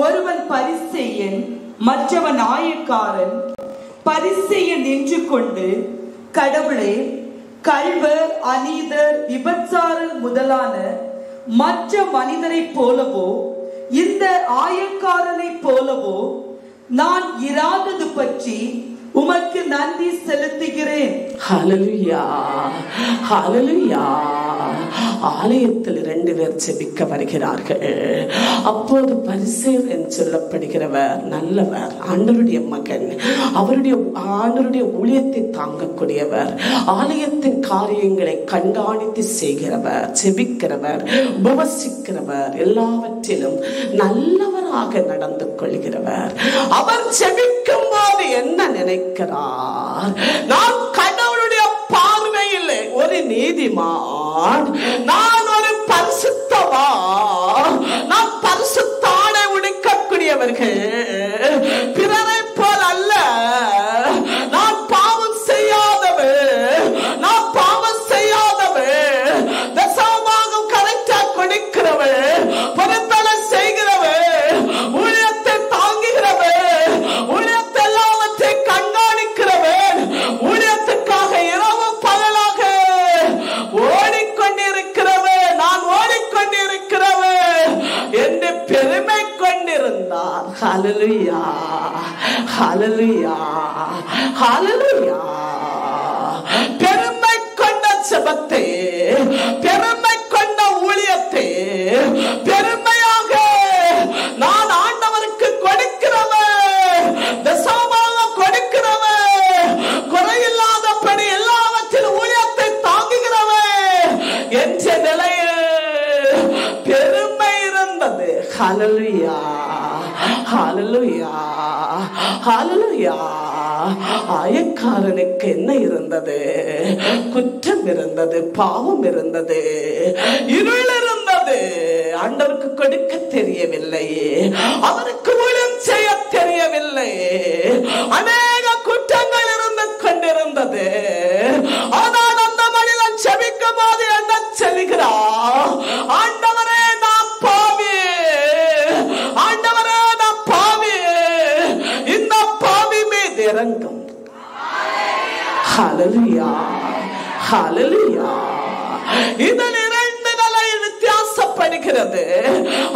ஒருவன் பரிசேயன், மற்றவன் ஆயக்காரன். பரிசேயன் நின்று கொண்டு, கடவுளே, கள்வர், அநீதர், விபச்சாரர் முதலான மற்ற மனிதரை போலவோ இந்த ஆயக்காரனை போலவோ நான் இராதது பற்றி உமக்கு நன்றி செலுத்துகிறேன். ஹல்லேலூயா, ஹல்லேலூயா. ஆலயத்தில் 2 பேர் ஜெபிக்க வருகிறார்கள். அப்போது பரிசேயர் என்று சொல்லப்படுகிறவர் நல்லவர், ஆண்டவருடைய மகன், ஆண்டவருடைய ஊழியத்தை தாங்கக்கூடியவர், ஆலயத்தின் காரியங்களை கண்காணித்து செய்கிறவர், ஜெபிக்கிறவர், உபவசிக்கிறவர், எல்லாவற்றிலும் நல்லவராக நடந்து கொள்கிறவர். அவர் ஜெபிக்கும் போது என்ன நினைக்கிறார்? நான் கடவுளுடைய பார்வையில் ஒரு நீதிமான், நான் ஒரு பரிசுத்தவான், நான் பரிசுத்தானை உடைக்கக்கூடியவர்கள், பிறரை போல் அல்ல, நான் பாவம் செய்யாதவர், நான் பாவம் செய்யாதவர், தசமபாகம் கரெக்டா கொடுக்கிறவர், பொறுப்பலை செய்கிறவர், ஊழியத்தை தாங்குகிறவர், ஊழியத்தை எல்லாவற்றை கண்காணிக்கிறவர், ஊழியத்துக்காக இரவு பகலாக ஓடிக்கொண்டிருக்கிறவர், நான் ஓடிக்கொண்டிருக்கிறவர் என்று பெருமை கொண்டிருந்தார். ஹல்லேலூயா, ஹல்லேலூயா, ஹல்லேலூயா. பெருமை கொண்ட ஜெபத்தை, பெருமை கொண்ட ஊழியத்தை, பெருமையாக நான் ஆண்டவருக்கு கொடுக்கிறவர், தசமபாகம் கொடுக்கிறவர், குறையில்லாதபடி எல்லாவற்றிலும் ஊழியத்தை தாங்குகிறவர் என்ற நிலையில் பெருமை இருந்தது. ஹல்லேலூயா, ஹல்லேலூயா, ஹல்லேலூயா. ஆயக்காரனுக்கு என்ன இருந்தது? குற்றம் இருந்தது, பாவம் இருந்தது, இருள் இருந்தது. ஆண்டவருக்கு கொடுக்க தெரியவில்லை, அவருக்கு ஊழியம் செய்ய தெரியவில்லை, அநேக குற்றங்கள் இருந்து கொண்டிருந்தது. ஆனால் அந்த மனிதன் ஜெபிக்கும் போது என்ன சொல்கிறார்? ஆண்டவரே, நான் பாவி, ஆண்டவரே, நான் பாவி, இந்த பாவி மீது இறங்கும். ஹல்லேலூயா, ஹல்லேலூயா. இதில் 2 நிலை வித்தியாசப்படுகிறது.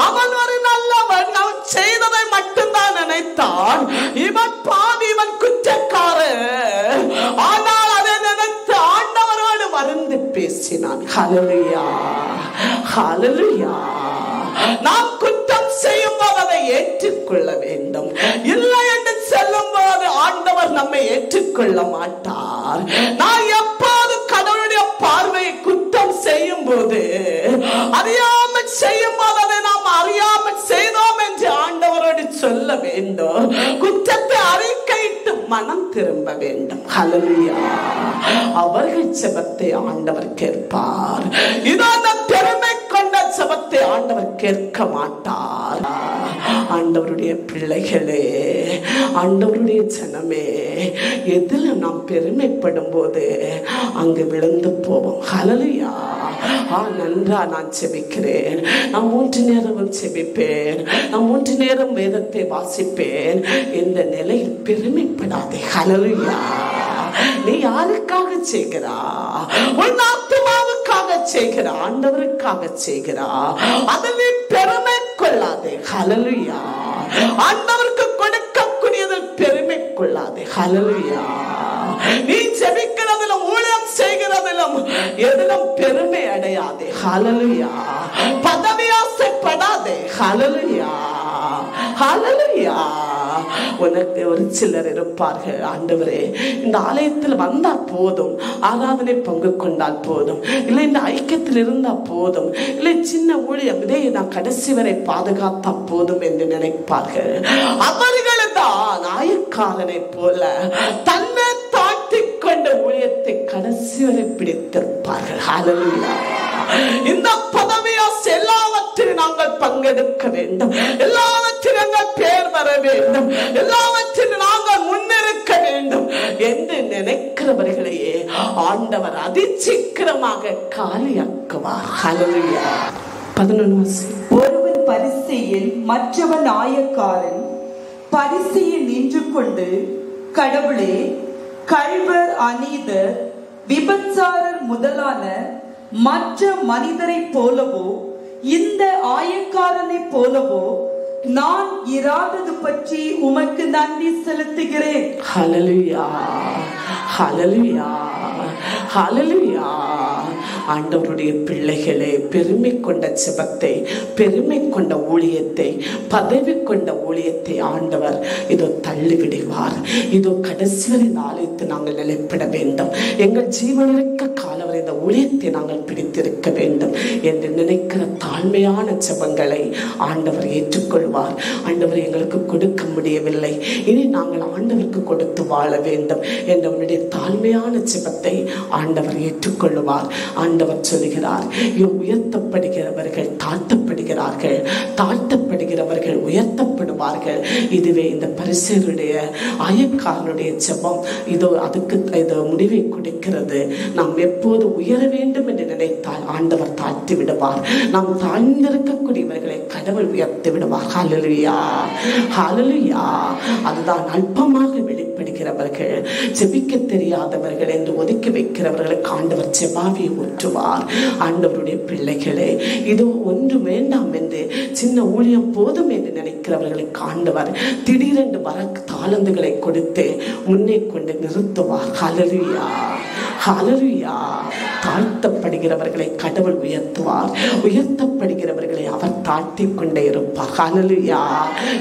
அவன் ஒரு நல்லவன், அவன் செய்ததை மட்டும்தான் நினைத்தான். இவன் பாவி, இவன் குற்றக்காரன். ஆனால் அதை நினைத்து ஆண்டவரோடு மருந்து பேசினான். ஹல்லேலூயா, ஹல்லேலூயா. நாம் குற்றம் செய்யும் போது அதை ஏற்றுக்கொள்ள வேண்டும். இல்லை என்று சொல்லும் போது ஆண்டவர் நம்மை ஏற்றுக்கொள்ள மாட்டார். நான் எப்போது கடவுளுடைய பார்வையை குற்றம் செய்யும் போது, அறியாமல் செய்யும் போது அதை நாம் அறியாமல் செய்தோம் என்று ஆண்டவரோடு சொல்ல வேண்டும். குற்றத்தை அறிக்கையிட்டு மனம் திரும்ப வேண்டும். ஹல்லேலூயா. அவர்கள் ஜெபத்தை ஆண்டவர் கேட்பார். இதோ அந்த பெருமை கொண்ட ஜெபத்தை ஆண்டவர் கேட்க மாட்டார். ஆண்டவருடைய பிள்ளைகளே, ஆண்டவருடைய ஜனமே, எதில் நாம் பெருமைப்படும் போது அங்கு விழுந்து போவோம். ஹல்லேலூயா. நன்றா நான் செபிக்கிறேன், நான் 3 நேரம் செபிப்பேன், நான் 3 நேரம் வேதத்தை வாசிப்பேன். இந்த நிலையில் பெருமைப்படாதே. ஹல்லேலூயா. நீ யாருக்காக செய்கிறா? உன் ஆத்துமாவுக்காக செய்கிறா, ஆண்டவருக்காக செய்கிறா. அதில் நீ பெருமை கொள்ளாதே. ஹல்லேலூயா. ஆண்டவருக்கு கொடுக்கக்கூடியதில் பெருமை கொள்ளாதே. ஹல்லேலூயா. நீ ஜெபிக்கிறதிலும் ஊழியம் செய்கிறதிலும் எதிலும் பெருமை அடையாதே. ஹல்லேலூயா. பதவி ஆசைப்படாதே. ஹல்லேலூயா. ஹல்லேலூயா. உனக்கு ஒரு சிலர் இருப்பார்கள், ஆண்டவரே இந்த ஆலயத்தில் வந்தா போதும், ஆராதனை பங்கு கொண்டால் போதும், இல்லை இந்த ஐக்கியத்தில் இருந்தா போதும், இல்லை சின்ன ஊழியம் இதை நான் கடைசி வரை பாதுகாத்தா போதும் என்று நினைப்பார்கள். அவர்கள்தான் ஆயக்காரனை போல தன்னை தாழ்த்தி கொண்ட ஊழியத்தை கடைசி வரை பிடித்திருப்பார்கள். ஹல்லேலூயா. இந்த பதவியாசை எல்லாவற்றிலும் நாங்கள் பங்கெடுக்க வேண்டும், எல்லாவற்றிலும் நாங்கள் பேர் வர வேண்டும், எல்லாவற்றிலும் நாங்கள் முன்னிருக்க வேண்டும் என்று நினைக்கிறவர்களையே ஆண்டவர் அதிசீக்கிரமாக காலியாக்குவார். ஹல்லேலூயா. 11 ஒருவன் பரிசேயன், மற்றவன் ஆயக்காரன். பரிசேயன் நின்று கொண்டு, கடவுளே, கள்வர், அநீதர், விபச்சாரர் முதலான மற்ற மனிதரை போலவோ இந்த ஆயக்காரனை போலவோ நான் இராதது பற்றி உமக்கு நன்றி செலுத்துகிறேன். ஹல்லேலூயா, ஹல்லேலூயா, ஹல்லேலூயா. ஆண்டவருடைய பிள்ளைகளே, பெருமை கொண்ட ஜெபத்தை, பெருமை கொண்ட ஊழியத்தை, பதவி கொண்ட ஊழியத்தை ஆண்டவர் இதோ தள்ளிவிடுவார். இதோ கடைசி வரை ஆலயத்தை நாங்கள் நிலைப்பட வேண்டும், எங்கள் ஜீவன் இருக்க காலவரை இந்த ஊழியத்தை நாங்கள் பிடித்திருக்க வேண்டும் என்று நினைக்கிற தாழ்மையான ஜெபங்களை ஆண்டவர் ஏற்றுக்கொள்வார். ஆண்டவர் எங்களுக்கு கொடுக்க முடியவில்லை, இனி நாங்கள் ஆண்டவருக்கு கொடுத்து வாழ வேண்டும் என்ற உன்னுடைய தாழ்மையான ஜெபத்தை ஆண்டவர் ஏற்றுக்கொள்வார். ஆண்டவர் சொல்லுகிறார், உயர்த்தப்படுகிறவர்கள் தாழ்த்தப்படுகிறார்கள், தாழ்த்தப்படுகிறவர்கள் உயர்த்தப்படுவார்கள். இதுவே இந்த பரிசேயருடைய ஆயக்காரனுடைய ஜெபம் இதோ அதுக்கு இதோ முடிவை கொடுக்கிறது. நாம் எப்போது உயர வேண்டும் என்று நினைத்தால் ஆண்டவர் தாழ்த்தி விடுவார். நாம் தாழ்ந்திருக்கக்கூடியவர்களை கடவுள் உயர்த்தி விடுவார். ஹல்லேலூயா, ஹல்லேலூயா. அதுதான் அல்பமாக வெளிப்படுகிறவர்கள், ஜெபிக்க தெரியாதவர்கள் என்று ஒதுக்கி வைக்கிறவர்களுக்கு ஆண்டவர் ஜெபாவியை ஊற்றுவார். ஆண்டவருடைய பிள்ளைகளே, இதோ ஒன்று வேண்டாம் என்று சின்ன ஊழியம் போதும் என்று நினைக்கிறவர்களுக்கு ஆண்டவர் திடீரென்று வர தாளந்துகளை கொடுத்து முன்னே கொண்டு நிறுத்துவார். ஹல்லேலூயா, ஹல்லேலூயா. தாழ்த்தப்படுகிறவர்களை கடவுள் உயர்த்துவார், உயர்த்தப்படுகிறவர்களை அவர் தாழ்த்தி கொண்டே இருப்பார். ஹல்லேலூயா.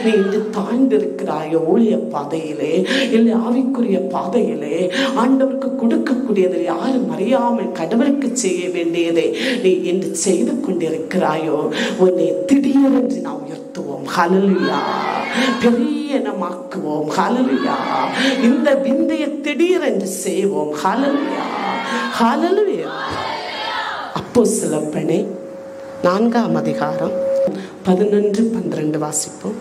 நீ இன்று தாழ்ந்திருக்கிறாயோ ஊழிய பாதையிலே, இல்லை ஆவிக்குரிய பாதையிலே, ஆண்டவருக்கு கொடுக்கக்கூடியதை யாரும் அறியாமல் கடவுளுக்கு செய்ய வேண்டியதை நீ இன்று செய்து கொண்டிருக்கிறாயோ, உன்னை திடீரென்று நாம் உயர்த்துவோம். ஹல்லேலூயா. பெரிய நமாக்குவோம். ஹல்லேலூயா. இந்த விந்தையை திடீரென்று செய்வோம். ஹல்லேலூயா, ஹல்லேலூயா. அப்போஸ்தலர் பணி 4ஆம் அதிகாரம் 11-12 வாசிப்போம்.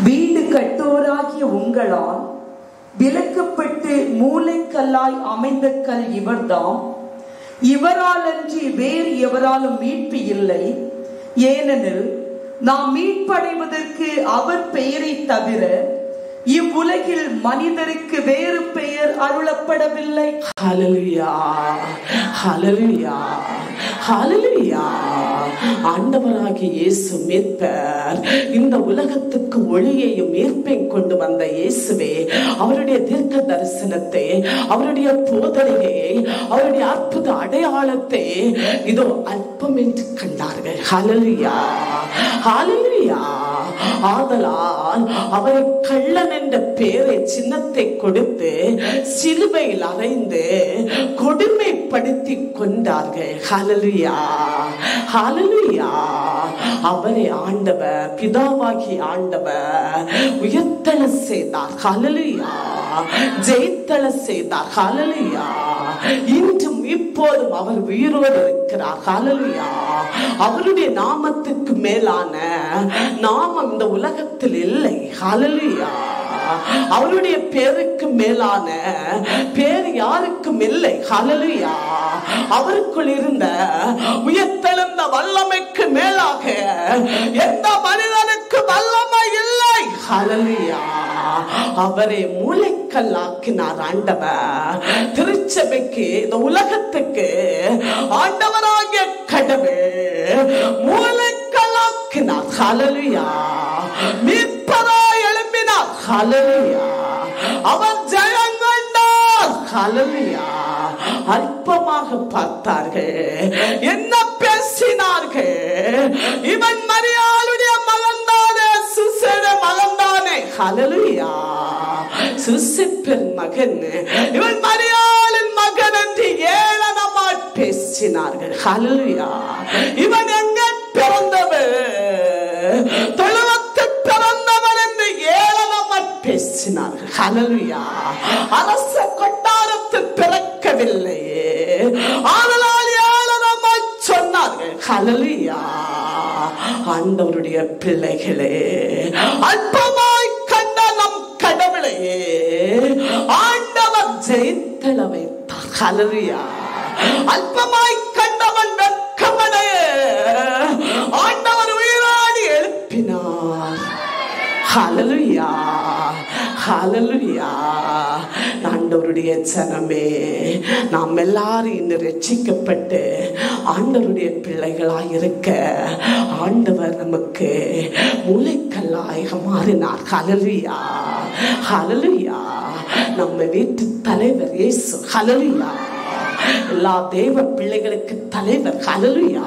வீடு கட்டோராகிய உங்களால் விலக்கப்பட்டு மூளைக்கல்லாய் அமைந்த கல் இவர்தாம். இவரால் அன்றி வேறு எவராலும் மீட்பு இல்லை. ஏனெனில் நாம் மீட்படைவதற்கு அவர் பெயரை தவிர இவ்வுலகில் மனிதருக்கு வேறு பெயர் அருளப்படவில்லை. ஹல்லேலூயா, ஹல்லேலூயா, ஹல்லேலூயா. ஆண்டவராகிய இயேசு மீட்பர், இந்த உலகத்துக்கு ஒளியையும் மீட்பையும் கொண்டு வந்த இயேசுவே அவருடைய தீர்க்க தரிசனத்தை, அவருடைய போதனையை, அவருடைய அற்புத அடையாளத்தை இதோ அல்பம் என்று கண்டார்கள். ஹல்லேலூயா, ஹல்லேலூயா. ஆதலால் அவரை கள்ளன் என்ற பெயரை சின்னத்தை கொடுத்து சிலுவையில் அறைந்து கொடுமைப்படுத்தி கொண்டார்கள். ஹல்லேலூயா, ஹல்லேலூயா. அவரை ஆண்டவர், பிதாவாகி ஆண்டவர் உயர்த்தல செய்தார். ஹல்லேலூயா. ஜெயித்தல செய்தார். ஹல்லேலூயா. இன்றும் இப்போதும் அவர் உயிரோடு இருக்கிறார். ஹல்லேலூயா. அவருடைய நாமத்துக்கு மேலான நாமம் இந்த உலகத்தில் இல்லை. ஹல்லேலூயா. அவருடைய பேருக்கு மேலான பேர் யாருக்கும் இல்லை. ஹல்லேலூயா. அவருக்குள் இருந்த உயர்த்தெழுந்த வல்லமைக்கு மேலாக எந்த மனிதனுக்கு வல்லமை இல்லை. ஹல்லேலூயா. அவரை மூளைக்கல்லாக்கினார் ஆண்டவர். திருச்சபைக்கு, இந்த உலகத்துக்கு ஆண்டவராகிய கடவுள் மூளைக்கல்லாக்கினார். ஹல்லேலூயா. மீட்பராய் எழும்பினார். ஹல்லேலூயா. அவர் ஜெயம் கண்டார். ஹல்லேலூயா. அல்பமாக பார்த்தார்கள், என்ன பேசினார்கள்? இவன் மரியாளுடைய மகன் தானே, ஹல்லேலூயா. சூசேப்பின் மகன், இவன் மரியாளின் மகன் என்று ஏளனமாய் பேசினார்கள். ஹல்லேலூயா. இவன் எங்கே பிறந்தவன்? தொழுவத்தில் பிறந்தவன் என்று ஏளனமாய் பேசினார்கள். ஹல்லேலூயா. அரச கொட்டாரத்தில் பிறக்கவில்லையே, ஆதலால் ஏளனமாய் சொன்னார்கள். ஹல்லேலூயா. ஆண்டவருடைய பிள்ளைகளே, அற்பமாய் கண்ட நம் கடவுளையே ஆண்டவர் ஜெயித்தள வைத்தார். ஹல்லேலூயா. அற்பமாய் கண்டவன் வெட்கமடைய ஆண்டவர் உயிராடி எழுப்பினார். ஹல்லேலூயா. ஹல்லேலூயா. ஆண்டவருடைய ஜனமே, நாம் எல்லாரும் இன்னும் ரட்சிக்கப்பட்டு ஆண்டவருடைய பிள்ளைகளாய் இருக்க ஆண்டவர் நமக்கு மூளைக்கல்லாய் மாறினார். ஹல்லேலூயா. ஹல்லேலூயா. நம்ம வீட்டு தலைவர் இயேசு. ஹல்லேலூயா. எல்லா தேவ பிள்ளைகளுக்கு தலைவர். ஹல்லேலூயா.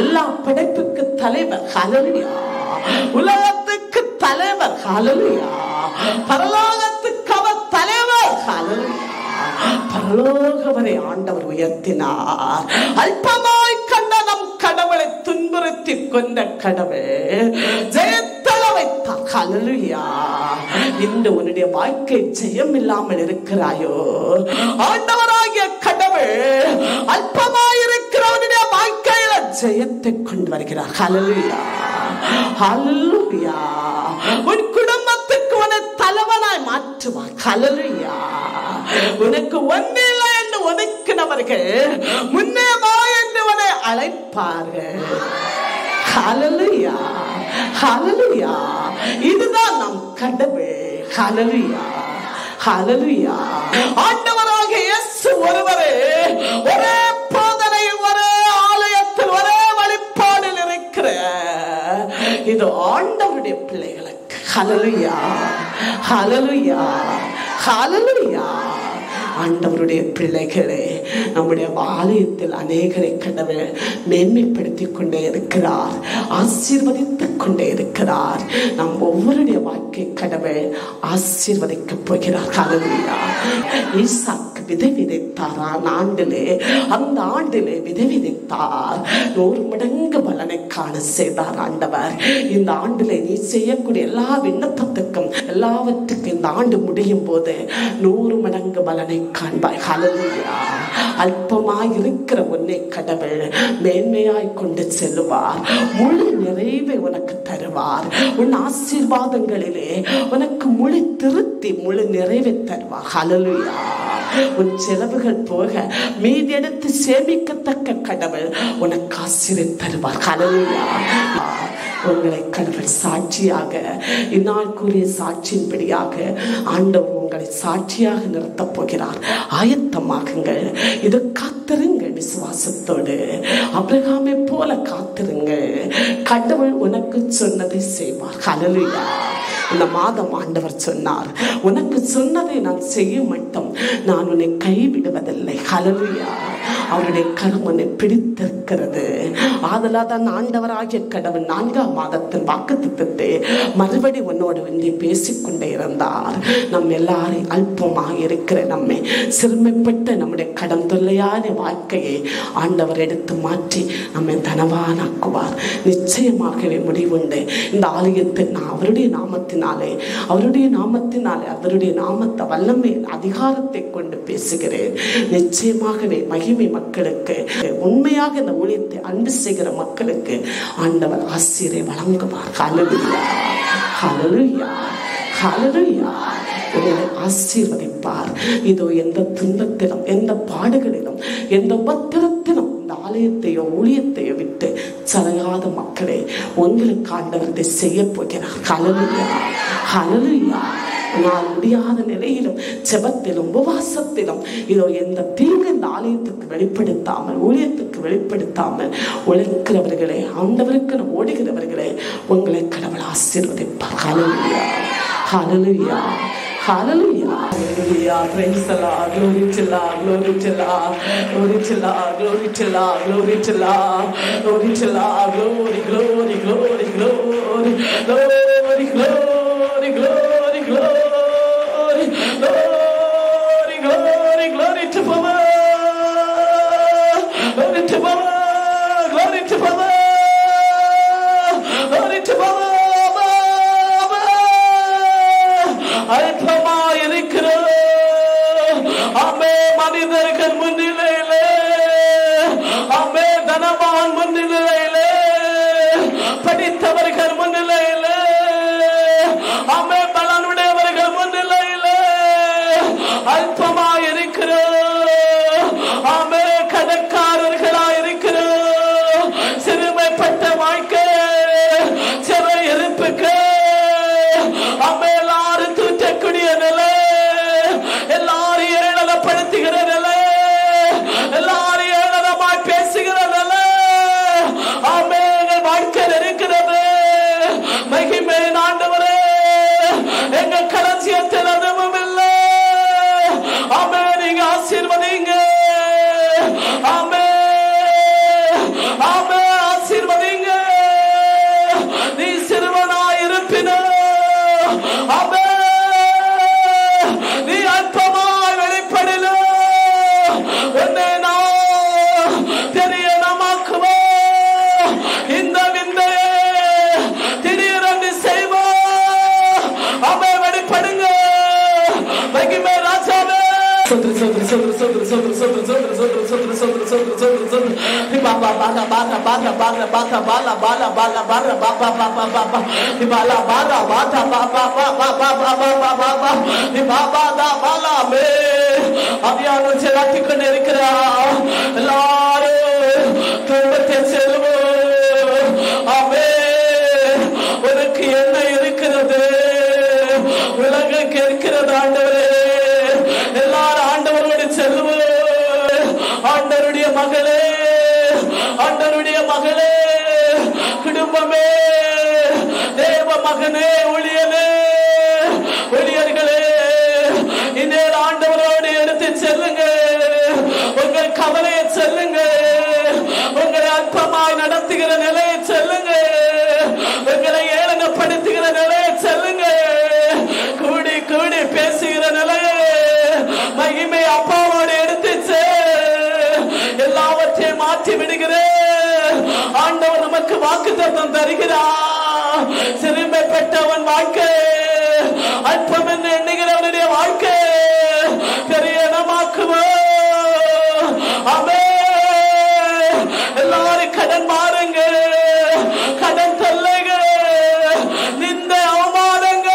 எல்லா படைப்புக்கு தலைவர். ஹல்லேலூயா. உலகத்துக்கு தலைவர். ஹல்லேலூயா. பரலோகத்துக்கு அவர் தலைவர். ஹல்லேலூயா. பரலோகவரை ஆண்டவர் உயர்த்தினார். அல்பமாய் கண்ட நம் கடவுளை துன்புறுத்தி கொண்ட கடவுள் ஜெயத்தள வைத்தார். ஹல்லேலூயா. இன்று உன்னுடைய வாழ்க்கை ஜெயம் இல்லாமல் இருக்கிறாயோ, ஆண்டவராகிய கடவுள் அல்பமாயிருக்கிறவனுடைய வாழ்க்கையில ஜெயத்தை கொண்டு வருகிறார். ஹல்லேலூயா. ஹல்லேலூயா. உன் குடும்பத்துக்கு உன்னை தலைவனாய் மாற்றுவார். ஹல்லேலூயா. உனக்கு ஒன்றில்லை என்று ஒதுக்கினவர்கள் முன்னே வா என்று உன்னை அழைப்பார்கள். ஹல்லேலூயா. ஹல்லேலூயா. இதுதான் நம் கடவுள். ஹல்லேலூயா. ஹல்லேலூயா. ஆண்டவராக இயேசு ஒருவரே, ஒரே போதனையில், ஒரே ஆலயத்தில், ஒரே வழிபாடில் இருக்கிற இது ஆண்டவருடைய பிள்ளைகளுக்கு. ஹல்லேலூயா. ஹல்லேலூயா. ஹல்லேலூயா. ஆண்டவருடைய பிள்ளைகளே, நம்முடைய ஆலயத்தில் அநேகரை கடவுள் மேன்மைப்படுத்திக் கொண்டே இருக்கிறார், ஆசீர்வதித்துக் கொண்டே இருக்கிறார். நம் ஒவ்வொருடைய வாழ்க்கை கடவுள் ஆசீர்வதிக்க போகிறார். ஹல்லேலூயா. ஈசாக்கு விதை விதைத்தார். ஆண்டிலே, அந்த ஆண்டிலே விதை விதைத்தார். 100 மடங்கு பலனை காண செய்தார் ஆண்டவர். இந்த ஆண்டிலே நீ செய்யக்கூடிய எல்லா விண்ணப்பத்துக்கும், எல்லாவற்றுக்கும் இந்த ஆண்டு முடியும் போது 100 மடங்கு பலனை காண்பாய். ஹல்லேலூயா. அல்பமாய் இருக்கிற உன்னை கடவுள் மேன்மையாய் கொண்டு செல்லுவார். முழு நிறைவை உனக்கு தருவார். உன் ஆசீர்வாதங்களிலே உனக்கு முழு திருத்தி முழு நிறைவை தருவார். ஹல்லேலூயா. உன் செலவுகள் போக மீதி எடுத்து சேமிக்கத்தக்க கடவுள் உனக்கு ஆசீர்வாதம் தருவார். ஹல்லேலூயா. உங்களை கடவுள் சாட்சியாக, இந்நாள் கூறிய சாட்சியின்படியாக ஆண்டவர் உங்களை சாட்சியாக நிறுத்தப் போகிறார். ஆயத்தமாகுங்கள். இது காத்திருங்கள் விசுவாசத்தோடு. ஆபிரகாமை போல காத்திருங்கள். கடவுள் உனக்கு சொன்னதை செய்வார். ஹல்லேலூயா. இந்த மாதம் ஆண்டவர் சொன்னார், உனக்கு சொன்னதை நான் செய்ய மட்டும் நான் உன்னை கைவிடுவதில்லை. ஹல்லேலூயா. அவருடைய கரம் உன்னை பிடித்திருக்கிறது. ஆதலாதான் ஆண்டவராகிய கடவுள் 4ஆம் மாதத்தின் வாக்குத்தத்தத்தை மறுபடி உன்னோடு வந்து பேசிக்கொண்டே இருந்தார். நம் எல்லாரையும் அல்பமாக இருக்கிற நம்மை சிறுமைப்பட்ட நம்முடைய கடன் தொல்லையான வாழ்க்கையை ஆண்டவர் எடுத்து மாற்றி நம்மை தனவானாக்குவார். நிச்சயமாகவே முடிவுண்டு. இந்த ஆலயத்தை நான் அவருடைய நாமத்தினாலே, அவருடைய நாமத்தை வல்லமை அதிகாரத்தை கொண்டு பேசுகிறேன். நிச்சயமாகவே மகிமை மக்களுக்கு, உண்மையாக இந்த ஊழியத்தை அன்பு செய்கிற மக்களுக்கு ஆண்டவர் ஆசீரை வழங்குவார். ஹல்லேலூயா. ஹல்லேலூயா. ஹல்லேலூயா. உங்களை ஆசீர்வதிப்பார். இதோ எந்த துன்பத்திலும், எந்த பாடுகளிலும், எந்த உபத்திரத்திலும் இந்த ஆலயத்தையோ ஊழியத்தையோ விட்டு சலையாத மக்களே, உங்களுக்கு ஆண்டவரை செய்ய போகிறார். ஹல்லேலூயா. ஹல்லேலூயா. நான் முடியாத நிலையிலும், ஜெபத்திலும், உபவாசத்திலும் இதோ எந்த தீங்கு இந்த ஆலயத்துக்கு வெளிப்படுத்தாமல், ஊழியத்துக்கு வெளிப்படுத்தாமல் உழைக்கிறவர்களே, ஆண்டவருக்கு ஓடுகிறவர்களே, உங்களை கடவுள் ஆசீர்வதிப்பார். ஹல்லேலூயா. ஹல்லேலூயா. Hallelujah. Hallelujah. Praise the Lord. Glory to Lord. Glory to Lord. Glory to Lord. Glory to Lord. Glory to Lord. Glory to Lord. Glory, glory, glory, glory. Glory, glory, glory. விட்டு அல்பமா இருக்கிறோம். ஆமே, மனிதர்கள் முன்னிலையிலே, ஆமே, தனவான் முன்னிலையிலே, படித்தவர்கள் முன்னிலையிலே, ஆமே, பலனுடையவர்கள் முன்னிலையிலே அல்பமா இருக்கிறோம். ஆமே, கடற்காரர்களா இருக்கிறோம். சிறுமைப்பட்ட வாழ்க்கை, சிறை இருப்புக்கு, ஆமே, எல்லாரும் தூற்றக்கூடிய நிலை, எல்லாரும் ஏளனப்படுத்துகிற நிலை, எல்லாரும் ஏளனமாய் பேசுகிற நிலை, ஆமே, எங்கள் வாழ்க்கையில் இருக்கிறது. மகிமை ஆண்டவரே, எங்க களஞ்சியத்தில் அதுவும் இல்லை. ஆமே, நீங்க ஆசீர்வதிங்க. ஆமே, ஆமே, ஆசீர்வதிங்க. நீ சிறுவனாய் இருப்பினோ, ஆமே, நீ அற்பமாய் வெளிப்படலோ, உன்னை நான் தெரிய நமாக்குவோ. இந்த விந்தையை திடீரென்று செய்வோ. ஆமே, வெளிப்படுங்க. மகிமை ராஜாவே. கொண்டு இருக்கிறா எல்லாரும் துன்பத்தை செல்வோம். ஆமே, உனக்கு என்ன இருக்கிறது? உலகம் இருக்கிறது ஆண்டவரே. எல்லாரும் ஆண்டவரோடு செல்வோம். ஆண்டவருடைய மகளே, ஆண்டவருடைய மகளே, குடும்பமே, தேவ மகனே, ஊழியனே, ஊழியர்களே, இந்நேர ஆண்டவரோடு எடுத்து செல்லுங்க. உங்கள் கவலையை செல்லுங்க. உங்களை அற்பமாய் நடத்துகிற நிலையை செல்லுங்க. உங்களை ஏளனப்படுத்துகிற நிலையை செல்லுங்க. கூடி கூடி பேசுகிற நிலையை மகிமை அப்பாவோடு எடுத்து எல்லாவற்றையும் மாற்றி விடுகிறேன். ஆண்டவர் நமக்கு வாக்குத்தத்தம் தருகிறார். சிறுமைப்பட்டவன் வாழ்க்கை அற்பம் என்று எண்ணுகிறவனுடைய வாழ்க்கை பெரிய நமாக்குவோம். ஆமே, எல்லாரும் கடன் மாறுங்க, கடன் தொல்லைங்க, நிந்த அவமானங்க,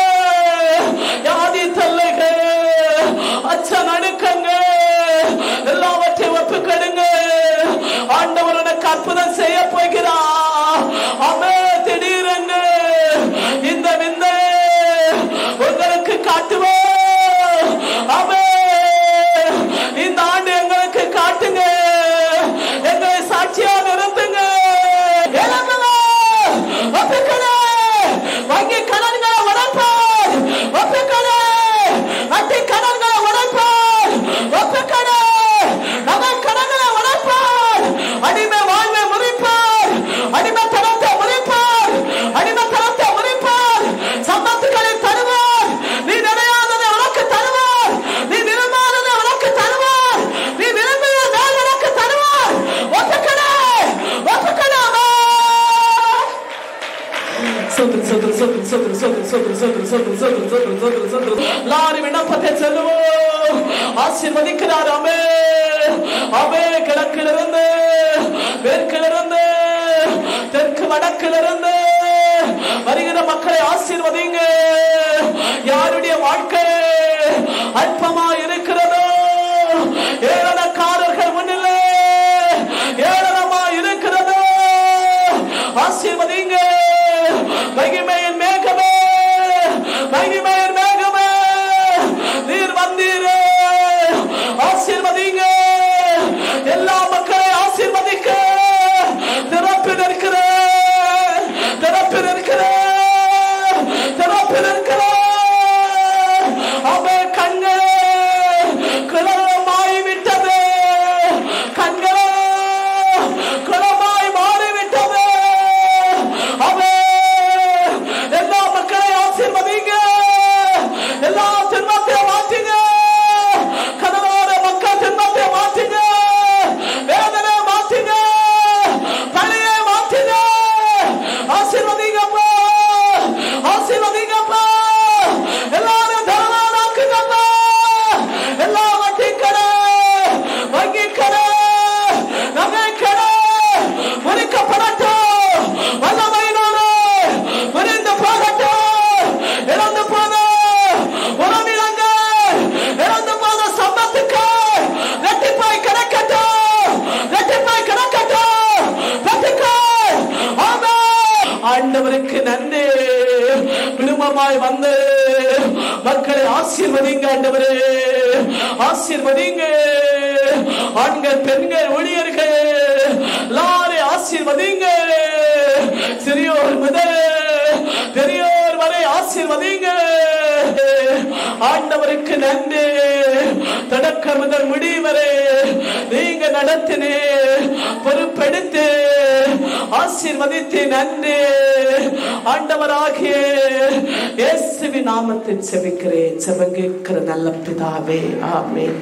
யாதி தொல்லைங்க, அச்ச நடுக்கங்க, எல்லாவற்றையும் ஒப்புக்கடுங்க. ஆண்டவர் உனக்கு அற்புதம் செய்ய போகிறார். ஆமே, திடீரென்று இந்த விந்தை உங்களுக்கு காட்டுவோம். ஆமே, இந்த ஆண்டு எங்களுக்கு காட்டுங்க. எங்களை சாட்சியா நிறுத்துங்க. வங்கி கடன்களை உடைப்பார், ஒப்புக்கடை, வட்டி கடன்களை உடைப்பார், ஒப்புக்கடை, நகை கடன்களை உடைப்பார், அடிமை வாழ்வை முறிப்பார், அடிமைத்தனத்தை முறிப்பார், அடிமைத்தனத்தை முறிப்பார், சம்பத்துக்களை தருவார். நீ நினையாததை உனக்கு தருவார், நீ விரும்பாததை உனக்கு தருவார், நீ விரும்பிய நாள் உனக்கு தருவார். ஒப்புக்கடை, ஒப்புக்கடை. எல்லாரும் விண்ணப்பத்தை செல்லுவோம். ஆசீர்வதிக்கிறார். ஆமே, ஆமே, கிழக்கிலிருந்து, மேற்கிலிருந்து, தெற்கு வடக்கிலிருந்து வருகிற மக்களை ஆசீர்வதிங்க. யாருடைய வாழ்க்கை அற்பமா இருக்கிறதோ, ஏளனக்காரர்கள் முன்னிலே ஏளனமா இருக்கிறதோ, ஆசீர்வதிங்க. மகிமையின் மேகமே, மகிமையின் மேகமே, நீர் வந்தீரே, ஆசீர்வதிங்க. எல்லா மக்களை ஆசீர்வதிக்க திறப்பில் இருக்கிற, திறப்பில் இருக்கிற, திறப்பில் இருக்கிற. ஆமே, கண்களே கூட்டமாய் வந்து மக்களை ஆசீர்வதிங்க ஆண்டவரே, ஆசீர்வதிங்க. ஆண்கள், பெண்கள், ஊழியர்கள் எல்லாரையும் ஆசீர்வதிங்க. சிறியோர் முதல் பெரியோர் வரை ஆசீர்வதிங்க. ஆண்டவருக்கு நன்றி. தொடக்க முதல் முடிவரை நீங்க நடத்தினே, பொறுப்பெடுத்து ஆசீர்வதித்து நன்றி. ஆண்டவராகிய இயேசுவின் நாமத்தில் செபிக்கிறேன். செபம் கேட்கிற நல்ல பிதாவே, ஆமென்.